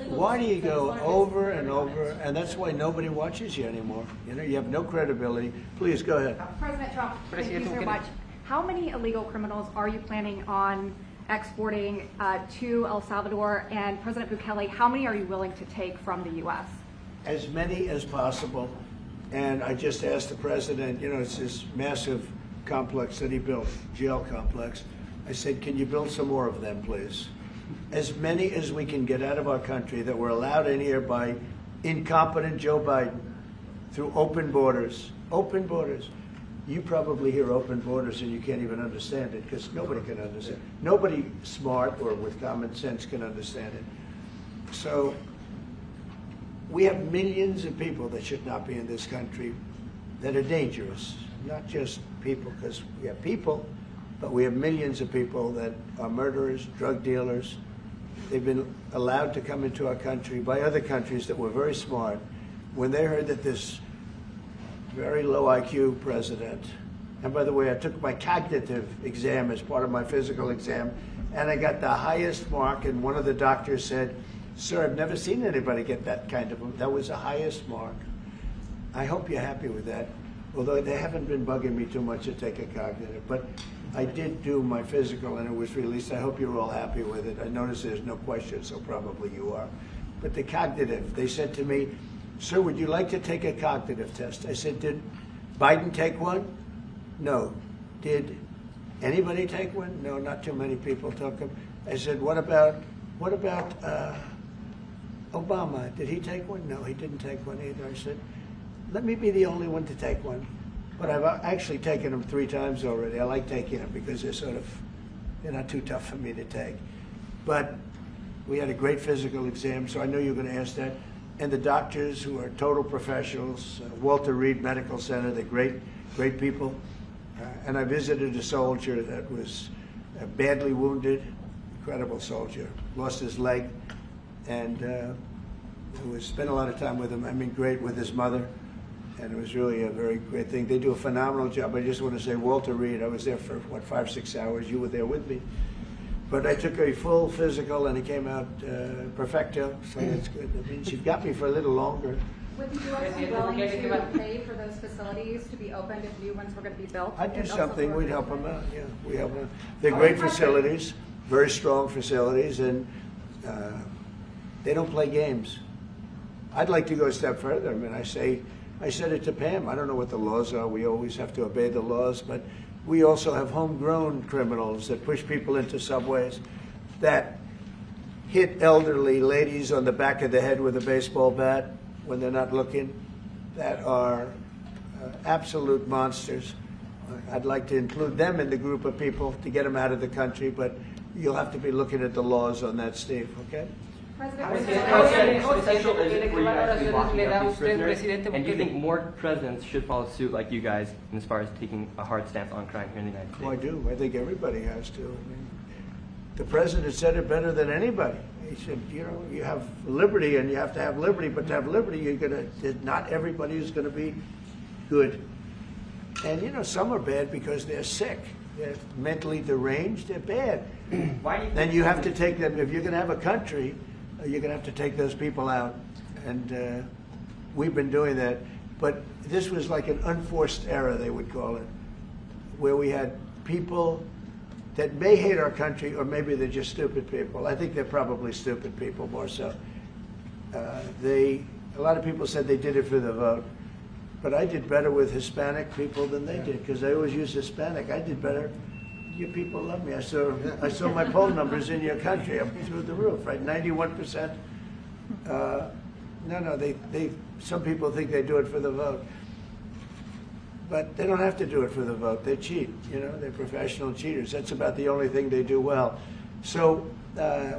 Why do you go over and over? And that's why nobody watches you anymore. You have no credibility. Please, go ahead. President Trump, thank you so much. How many illegal criminals are you planning on exporting to El Salvador? And President Bukele, how many are you willing to take from the U.S.? As many as possible. And I just asked the president, it's this massive complex that he built, jail complex. I said, can you build some more of them, please? As many as we can get out of our country that were allowed in here by incompetent Joe Biden through open borders. Open borders. You probably hear open borders and you can't even understand it because nobody can understand. Nobody smart or with common sense can understand it. So we have millions of people that should not be in this country that are dangerous. Not just people, because we have people, but we have millions of people that are murderers, drug dealers. They've been allowed to come into our country by other countries that were very smart. When they heard that this very low IQ president, and by the way, I took my cognitive exam as part of my physical exam, and I got the highest mark, and one of the doctors said, sir, I've never seen anybody get that kind of, that was the highest mark. I hope you're happy with that, although they haven't been bugging me too much to take a cognitive, but I did do my physical and it was released. I hope you're all happy with it. I noticed there's no question, so probably you are. But the cognitive, they said to me, sir, would you like to take a cognitive test? I said, did Biden take one? No. Did anybody take one? No, not too many people took them. I said, what about Obama? Did he take one? No, he didn't take one either. I said, let me be the only one to take one. But I've actually taken them 3 times already. I like taking them because they're not too tough for me to take. But we had a great physical exam, so I know you're going to ask that. And the doctors who are total professionals, Walter Reed Medical Center, they're great people. And I visited a soldier that was badly wounded, incredible soldier, lost his leg, and spent a lot of time with him. I mean, great with his mother. And it was really a very great thing. They do a phenomenal job. I just want to say, Walter Reed, I was there for, 5-6 hours. You were there with me. But I took a full physical, and it came out perfecto, so that's good. That means you've got me for a little longer. Would the U.S. be willing to pay for those facilities to be opened if new ones were going to be built? I'd do something. We'd help them out, yeah. We help them. They're great facilities, very strong facilities, and they don't play games. I'd like to go a step further. I mean, I said it to Pam. I don't know what the laws are. We always have to obey the laws, but we also have homegrown criminals that push people into subways. hit elderly ladies on the back of the head with a baseball bat when they're not looking, that are absolute monsters. I'd like to include them in the group of people to get them out of the country, but you'll have to be looking at the laws on that, Steve, okay? How essential is it for you guys to be locking up these prisoners? And do you think more presidents should follow suit like you guys as far as taking a hard stance on crime here in the United States? Oh, I do. I think everybody has to. I mean, the president said it better than anybody. He said, you know, you have liberty and you have to have liberty, but to have liberty, not everybody is going to be good. And, you know, some are bad because they're sick. They're mentally deranged. They're bad. Then you have to take them. If you're going to have a country, you're going to have to take those people out. And we've been doing that. But this was like an unforced error, they would call it, where we had people that may hate our country, or maybe they're just stupid people. I think they're probably stupid people more so. A lot of people said they did it for the vote. But I did better with Hispanic people than they did, because they always use Hispanic. I did better. You people love me. I saw my poll numbers in your country. I'm through the roof, right? 91%. Some people think they do it for the vote. But they don't have to do it for the vote. They cheat, you know. They're professional cheaters. That's about the only thing they do well. So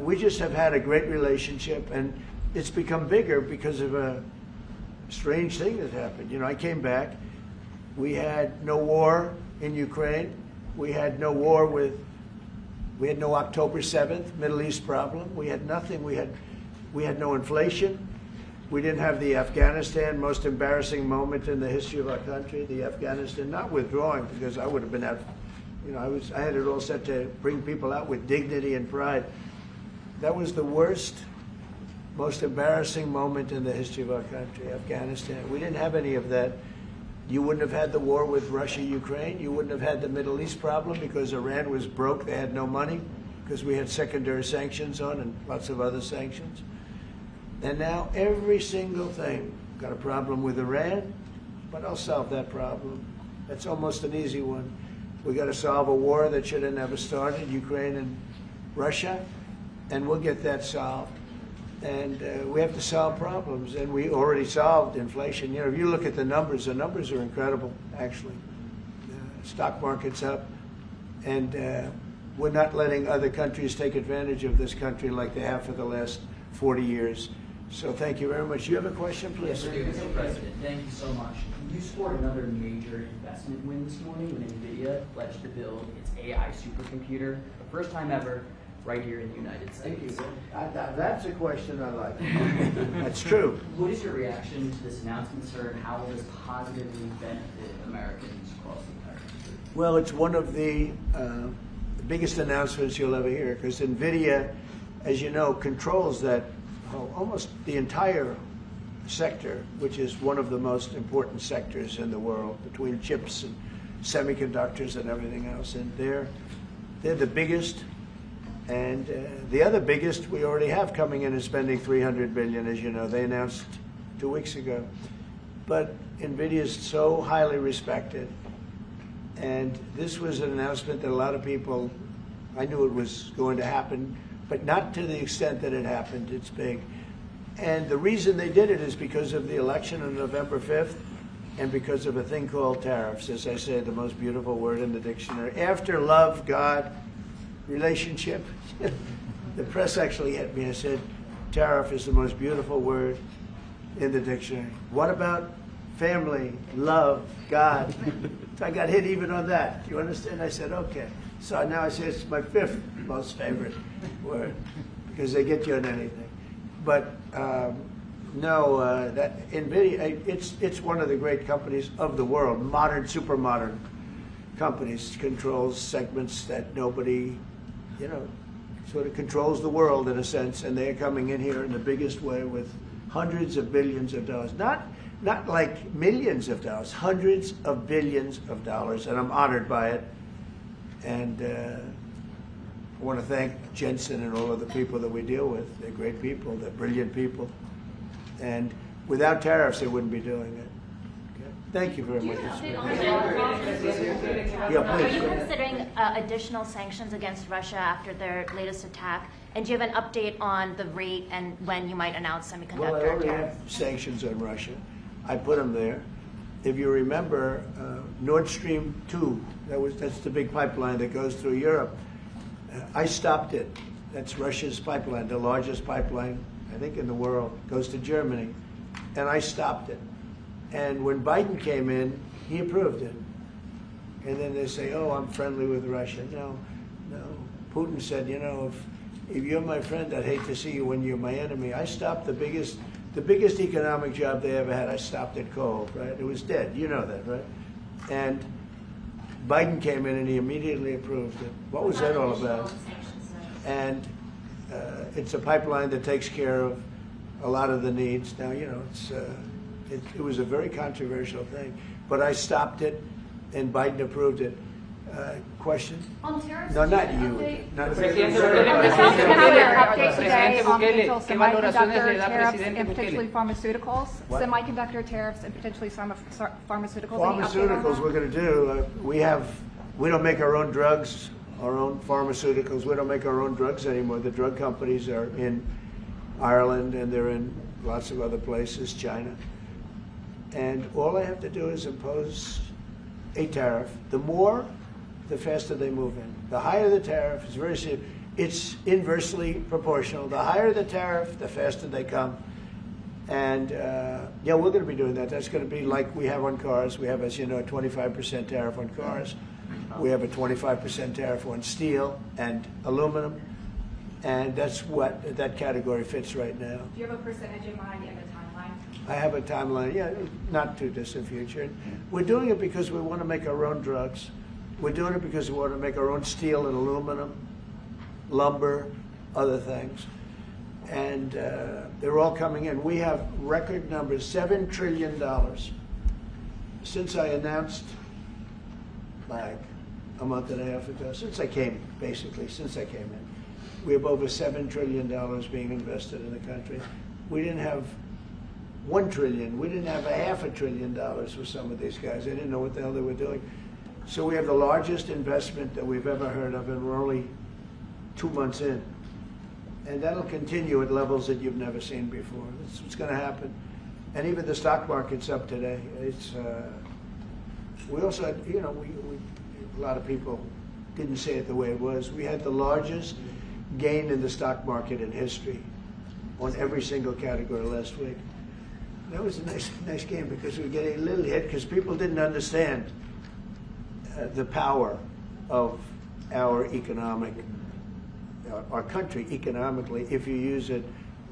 we just have had a great relationship, and it's become bigger because of a strange thing that happened. You know, I came back. We had no war in Ukraine. We had no war we had no October 7th Middle East problem. We had nothing. We had no inflation. We didn't have the Afghanistan, most embarrassing moment in the history of our country, the Afghanistan, not withdrawing, because I would have been out, you know, I had it all set to bring people out with dignity and pride. That was the worst, most embarrassing moment in the history of our country, Afghanistan. We didn't have any of that. You wouldn't have had the war with Russia, Ukraine. You wouldn't have had the Middle East problem because Iran was broke. They had no money because we had secondary sanctions on and lots of other sanctions. And now every single thing, got a problem with Iran, but I'll solve that problem. That's almost an easy one. We got to solve a war that should have never started, Ukraine and Russia, and we'll get that solved. And we have to solve problems, and we already solved inflation. You know, if you look at the numbers are incredible, actually. Stock market's up, and we're not letting other countries take advantage of this country like they have for the last 40 years. So thank you very much. You have a question, please? Yes, Mr. President, thank you so much. You scored another major investment win this morning when NVIDIA pledged to build its AI supercomputer, the first time ever, right here in the United States. Thank you. That's a question I like. That's true. What is your reaction to this announcement, sir, and how will this positively benefit Americans across the entire country? Well, it's one of the biggest announcements you'll ever hear, because NVIDIA, as you know, controls that almost the entire sector, which is one of the most important sectors in the world, between chips and semiconductors and everything else. And they're the biggest. And the other biggest we already have coming in and spending $300 billion, as you know. They announced 2 weeks ago. But NVIDIA is so highly respected. And this was an announcement that a lot of people, I knew it was going to happen, but not to the extent that it happened. It's big. And the reason they did it is because of the election on November 5th and because of a thing called tariffs. As I said, the most beautiful word in the dictionary. After love, God, relationship. The press actually hit me and said, tariff is the most beautiful word in the dictionary. What about family, love, God? I got hit even on that. Do you understand? I said, okay. So now I say it's my 5th most favorite word because they get you on anything. But no, that NVIDIA, it's one of the great companies of the world, modern, super modern companies, controls segments that nobody, you know, sort of controls the world in a sense, and they're coming in here in the biggest way with hundreds of billions of dollars. Not like millions of dollars, hundreds of billions of dollars, and I'm honored by it. And I want to thank Jensen and all of the people that we deal with. They're great people, they're brilliant people. And without tariffs, they wouldn't be doing it. Okay? Thank you very much. Are please. you considering additional sanctions against Russia after their latest attack? And do you have an update on the rate and when you might announce semiconductor Well, I already tariffs? have sanctions on Russia. I put them there. If you remember, Nord Stream 2, that's the big pipeline that goes through Europe. I stopped it. That's Russia's pipeline, the largest pipeline, I think, in the world. Goes to Germany. And I stopped it. And when Biden came in, he approved it. And then they say, oh, I'm friendly with Russia. No. Putin said, you know, if you're my friend, I'd hate to see you when you're my enemy. I stopped the biggest economic job they ever had. I stopped it cold, right? It was dead. You know that, right? And Biden came in and he immediately approved it. What was that all about? And it's a pipeline that takes care of a lot of the needs. Now, you know, it was a very controversial thing, but I stopped it, and Biden approved it. Question? On tariffs? No, not you. Not Presidente update today on potential semiconductor tariffs and potentially pharmaceuticals. What? Semiconductor tariffs and potentially pharmaceuticals. Pharmaceuticals we're going to do. We don't make our own drugs, our own pharmaceuticals. We don't make our own drugs anymore. The drug companies are in Ireland and they're in lots of other places, China. And all I have to do is impose a tariff. The faster they move in. The higher the tariff, it's very simple. It's inversely proportional. The higher the tariff, the faster they come. And yeah, we're going to be doing that. That's going to be like we have on cars. We have, as you know, a 25% tariff on cars. We have a 25% tariff on steel and aluminum. And that's what that category fits right now. Do you have a percentage in mind and a timeline? I have a timeline, yeah, not too distant future. We're doing it because we want to make our own drugs. We're doing it because we want to make our own steel and aluminum, lumber, other things. And they're all coming in. We have record numbers, $7 trillion. Since I announced, like a month and a half ago, since I came in, we have over $7 trillion being invested in the country. We didn't have $1 trillion. We didn't have $500 billion for some of these guys. They didn't know what the hell they were doing. So we have the largest investment that we've ever heard of, and we're only 2 months in. And that'll continue at levels that you've never seen before. That's what's going to happen. And even the stock market's up today. We also had, you know, a lot of people didn't say it the way it was. We had the largest gain in the stock market in history on every single category last week. That was a nice game because we were getting a little hit because people didn't understand the power of our country economically if you use it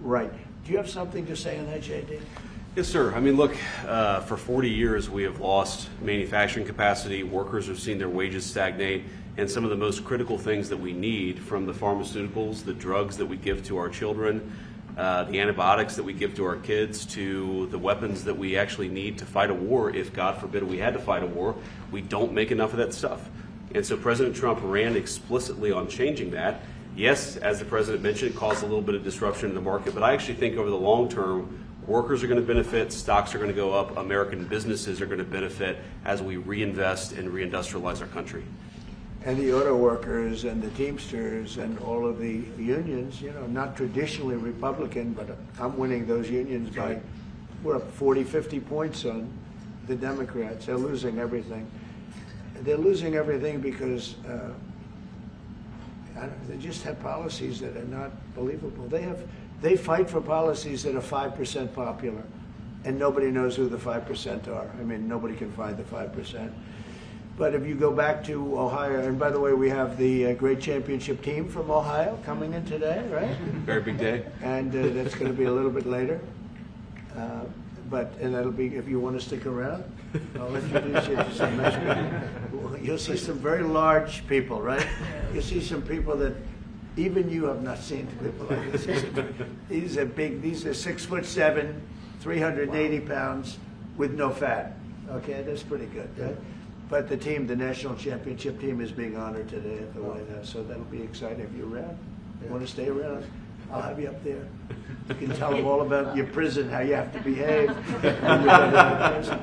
right. Do you have something to say on that, JD? Yes, sir. I mean, look, for 40 years we have lost manufacturing capacity. Workers have seen their wages stagnate. And some of the most critical things that we need, from the pharmaceuticals, the drugs that we give to our children, the antibiotics that we give to our kids, to the weapons that we actually need to fight a war, if God forbid we had to fight a war, we don't make enough of that stuff. And so President Trump ran explicitly on changing that. Yes, as the president mentioned, it caused a little bit of disruption in the market, but I actually think over the long term, workers are going to benefit, stocks are going to go up, American businesses are going to benefit as we reinvest and reindustrialize our country. And the auto workers and the Teamsters and all of the unions, you know, not traditionally Republican, but I'm winning those unions by, we're up 40, 50 points on the Democrats. They're losing everything. They're losing everything because they just have policies that are not believable. They fight for policies that are 5% popular, and nobody knows who the 5% are. I mean, nobody can find the 5%. But if you go back to Ohio, and by the way, we have the great championship team from Ohio coming in today, right? Very big day. And that's going to be a little bit later. And that'll be, if you want to stick around, I'll introduce you to some nice people. You'll see some very large people, right? You'll see some people that even you have not seen people like this. These are big, these are 6'7", 380 pounds with no fat. Okay, that's pretty good, right? But the team, the national championship team, is being honored today at the White House, so that'll be exciting. If you're around, you want to stay around, I'll have you up there. You can tell them all about your prison, how you have to behave. Mr.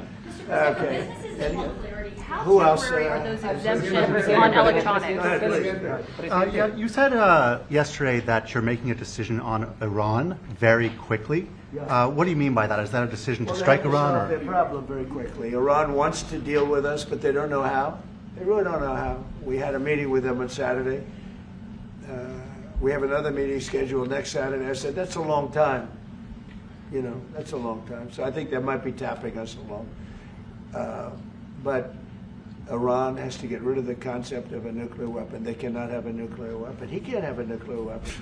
Okay. How Who else? temporary are those exemptions on electronics? Yeah, you said yesterday that you're making a decision on Iran very quickly. What do you mean by that? Is that a decision to strike They have to Iran? solve their problem very quickly. Iran wants to deal with us, but they don't know how. They really don't know how. We had a meeting with them on Saturday. We have another meeting scheduled next Saturday. I said, that's a long time. You know, that's a long time. So I think they might be tapping us along. But Iran has to get rid of the concept of a nuclear weapon. They cannot have a nuclear weapon. He can't have a nuclear weapon.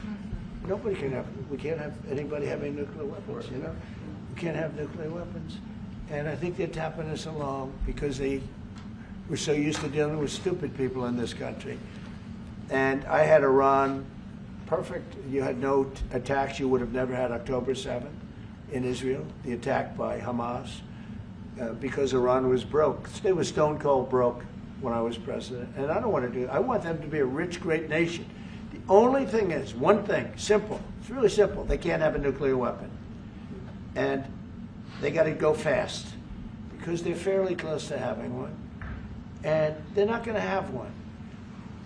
Nobody can have. We can't have anybody having nuclear weapons. You know, we can't have nuclear weapons. And I think they're tapping us along because we're so used to dealing with stupid people in this country. And I had Iran perfect. You had no attacks. You would have never had October 7th in Israel, the attack by Hamas, because Iran was broke. It was stone cold broke when I was president. And I don't want to do it. I want them to be a rich, great nation. The only thing is, one thing, simple. It's really simple. They can't have a nuclear weapon. And they got to go fast because they're fairly close to having one. And they're not going to have one.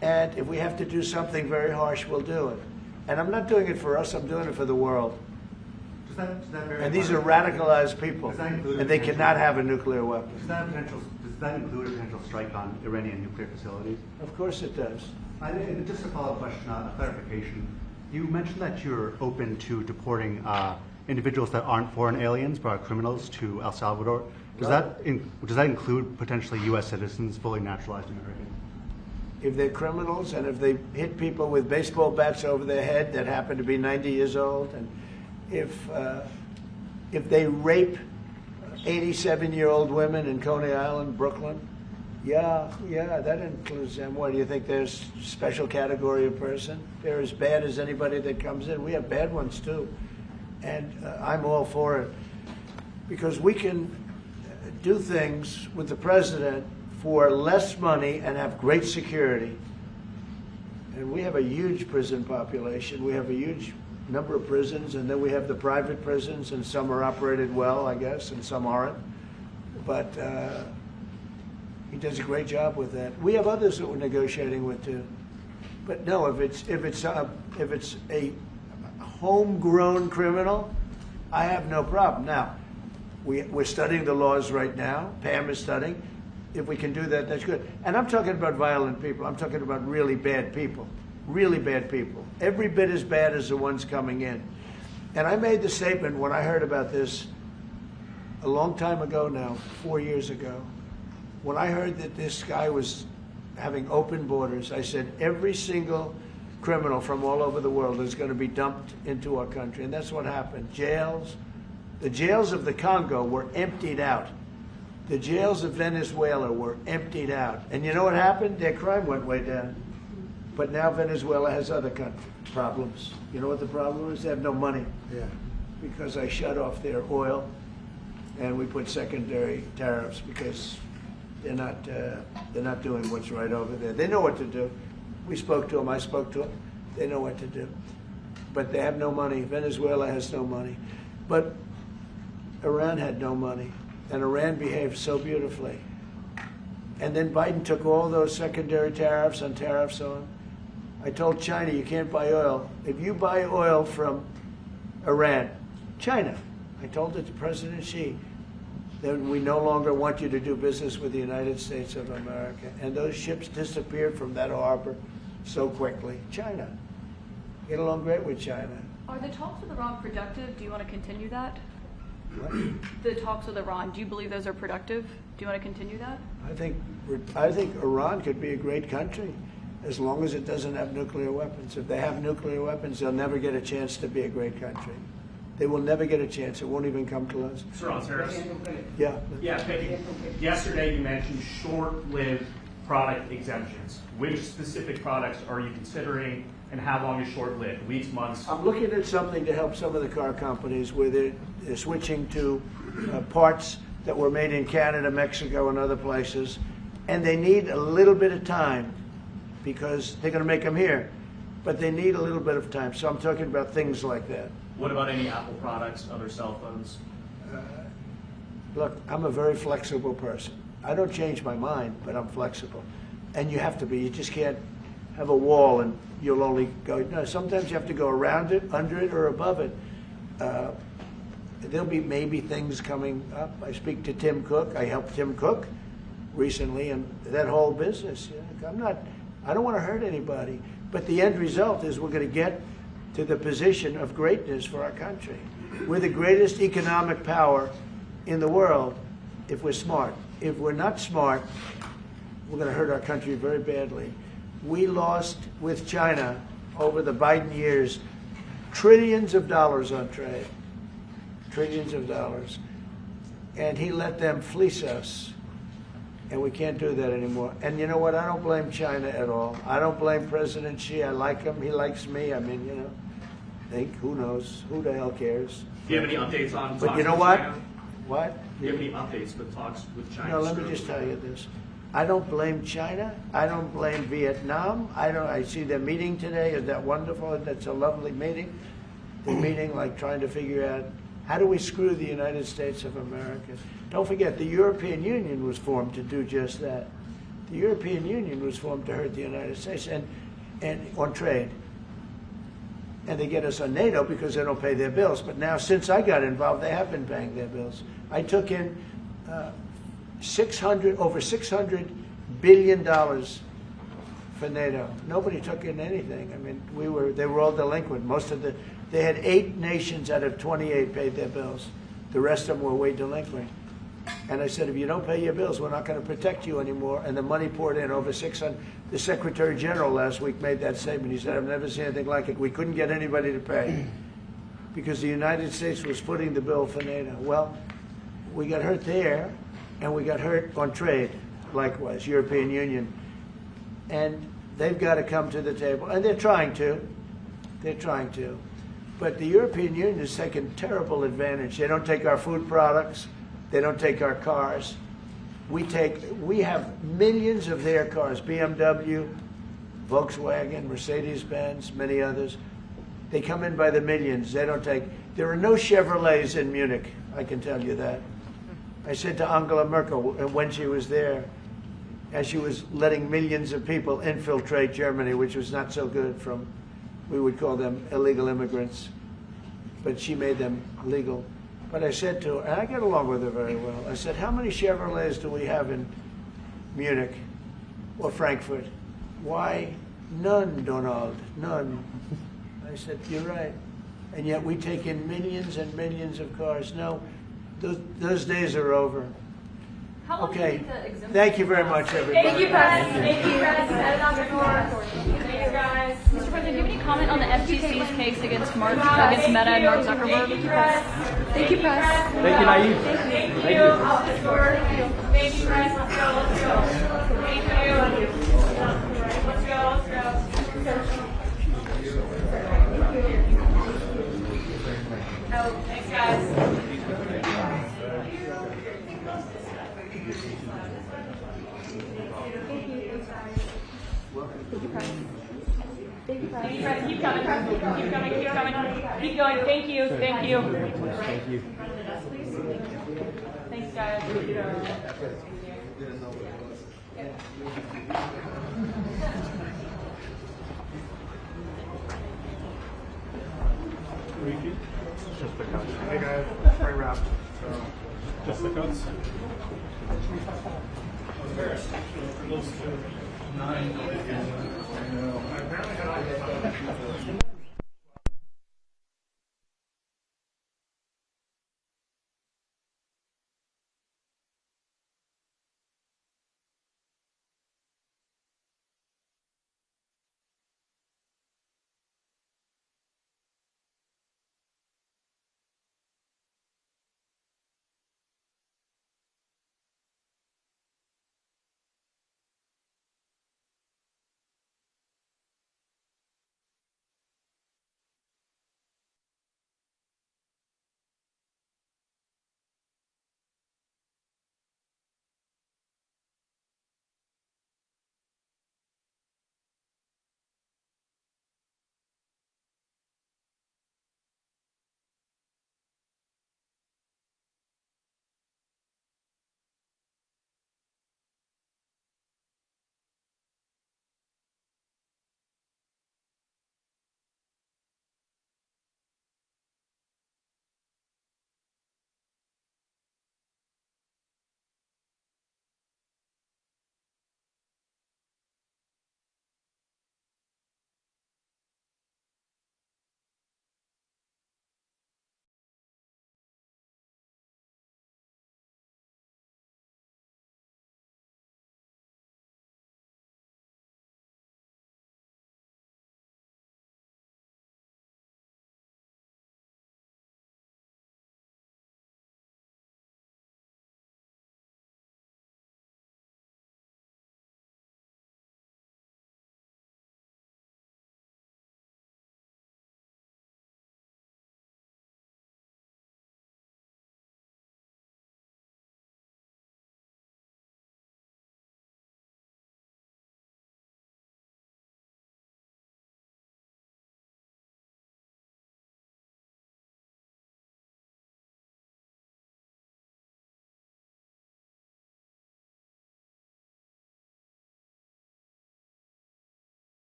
And if we have to do something very harsh, we'll do it. And I'm not doing it for us, I'm doing it for the world. And these are radicalized people, and they cannot have a nuclear weapon. Does that include a potential strike on Iranian nuclear facilities? Of course it does. Just a follow-up question, a clarification. You mentioned that you're open to deporting individuals that aren't foreign aliens but are criminals to El Salvador. Does that include potentially U.S. citizens, fully naturalized Americans? If they're criminals and if they hit people with baseball bats over their head that happen to be 90 years old, and if they rape 87-year-old women in Coney Island, Brooklyn, yeah, that includes them. What, do you think there's a special category of person? They're as bad as anybody that comes in. We have bad ones too. And I'm all for it because we can do things with the president for less money and have great security. And we have a huge prison population. We have a huge number of prisons, and then we have the private prisons, and some are operated well, I guess, and some aren't. But he does a great job with that. We have others that we're negotiating with too. But no, if it's a homegrown criminal, I have no problem. Now, we're studying the laws right now. Pam is studying. If we can do that, that's good. And I'm talking about violent people. I'm talking about really bad people. Really bad people. Every bit as bad as the ones coming in. And I made the statement when I heard about this a long time ago now, 4 years ago. When I heard that this guy was having open borders, I said every single criminal from all over the world is going to be dumped into our country. And that's what happened. Jails. The jails of the Congo were emptied out. The jails of Venezuela were emptied out. And you know what happened? Their crime went way down. But now Venezuela has other problems. You know what the problem is? They have no money. Yeah. Because I shut off their oil, and we put secondary tariffs because they're not doing what's right over there. They know what to do. We spoke to them. I spoke to them. They know what to do. But they have no money. Venezuela has no money. But Iran had no money. And Iran behaved so beautifully. And then Biden took all those secondary tariffs and tariffs on. I told China, you can't buy oil. If you buy oil from Iran, China, I told it to President Xi, then we no longer want you to do business with the United States of America. And those ships disappeared from that harbor so quickly. China. Get along great with China. Are the talks with Iran productive? Do you want to continue that? What? The talks with Iran, do you believe those are productive? Do you want to continue that? I think Iran could be a great country as long as it doesn't have nuclear weapons. If they have nuclear weapons, they'll never get a chance to be a great country. They will never get a chance. It won't even come close. Sir, on tariffs. Yeah. Yeah, thank you. Yesterday you mentioned short-lived product exemptions. Which specific products are you considering, and how long is short-lived? Weeks, months? I'm looking at something to help some of the car companies where they're switching to parts that were made in Canada, Mexico, and other places, and they need a little bit of time because they're going to make them here, but they need a little bit of time. So I'm talking about things like that. What about any Apple products, other cell phones? Look, I'm a very flexible person. I don't change my mind, but I'm flexible. And you have to be. You just can't have a wall and you'll only go. No, sometimes you have to go around it, under it, or above it. There'll be maybe things coming up. I speak to Tim Cook. I helped Tim Cook recently, and that whole business. I don't want to hurt anybody. But the end result is we're going to get to the position of greatness for our country. We're the greatest economic power in the world if we're smart. If we're not smart, we're going to hurt our country very badly. We lost with China over the Biden years trillions of dollars on trade. Trillions of dollars. And he let them fleece us. And we can't do that anymore. And you know what? I don't blame China at all. I don't blame President Xi. I like him. He likes me. I mean, you know, who knows? Who the hell cares? Do you have any updates on But talks you know with what? China? What? Do you have any updates with talks with China? No, let me just tell you this. I don't blame China. I don't blame Vietnam. I see their meeting today. Is that wonderful? That's a lovely meeting. They're meeting like trying to figure out how do we screw the United States of America. Don't forget, the European Union was formed to do just that. The European Union was formed to hurt the United States and on trade. And they get us on NATO because they don't pay their bills. But now, since I got involved, they have been paying their bills. I took in over $600 billion for NATO. Nobody took in anything. I mean, they were all delinquent. They had 8 nations out of 28 paid their bills. The rest of them were way delinquent. And I said, if you don't pay your bills, we're not going to protect you anymore. And the money poured in over 600. The Secretary General last week made that statement. He said, I've never seen anything like it. We couldn't get anybody to pay because the United States was footing the bill for NATO. Well, we got hurt there, and we got hurt on trade, likewise, European Union. And they've got to come to the table. And they're trying to. They're trying to. But the European Union has taken terrible advantage. They don't take our food products. They don't take our cars. We have millions of their cars, BMW, Volkswagen, Mercedes-Benz, many others. They come in by the millions. They don't take, there are no Chevrolets in Munich, I can tell you that. I said to Angela Merkel when she was there, as she was letting millions of people infiltrate Germany, which was not so good from, we would call them illegal immigrants, but she made them legal. But I said to her, and I get along with her very well, I said, how many Chevrolets do we have in Munich or Frankfurt? Why, none, Donald, none. I said, you're right. And yet we take in millions and millions of cars. No, those days are over. Okay, thank you very much, everybody. Thank you, Press. Thank you, Press. Thank you, guys. Mr. President, do you have any comment on the FTC's case against Meta and Mark Zuckerberg? Thank you, Press. Thank you, Press. Thank you, Nayib. Thank you. Thank you, Press. Let's go. Thank you. Let's go. Oh, thanks, guys. Thank you, Press. Keep coming. Keep coming. Keep coming. Keep going. Thank you. Thank you. Thank you. Thanks, guys. Just the cuts. Hey guys, spray wrapped. Just the cuts? Close to 9.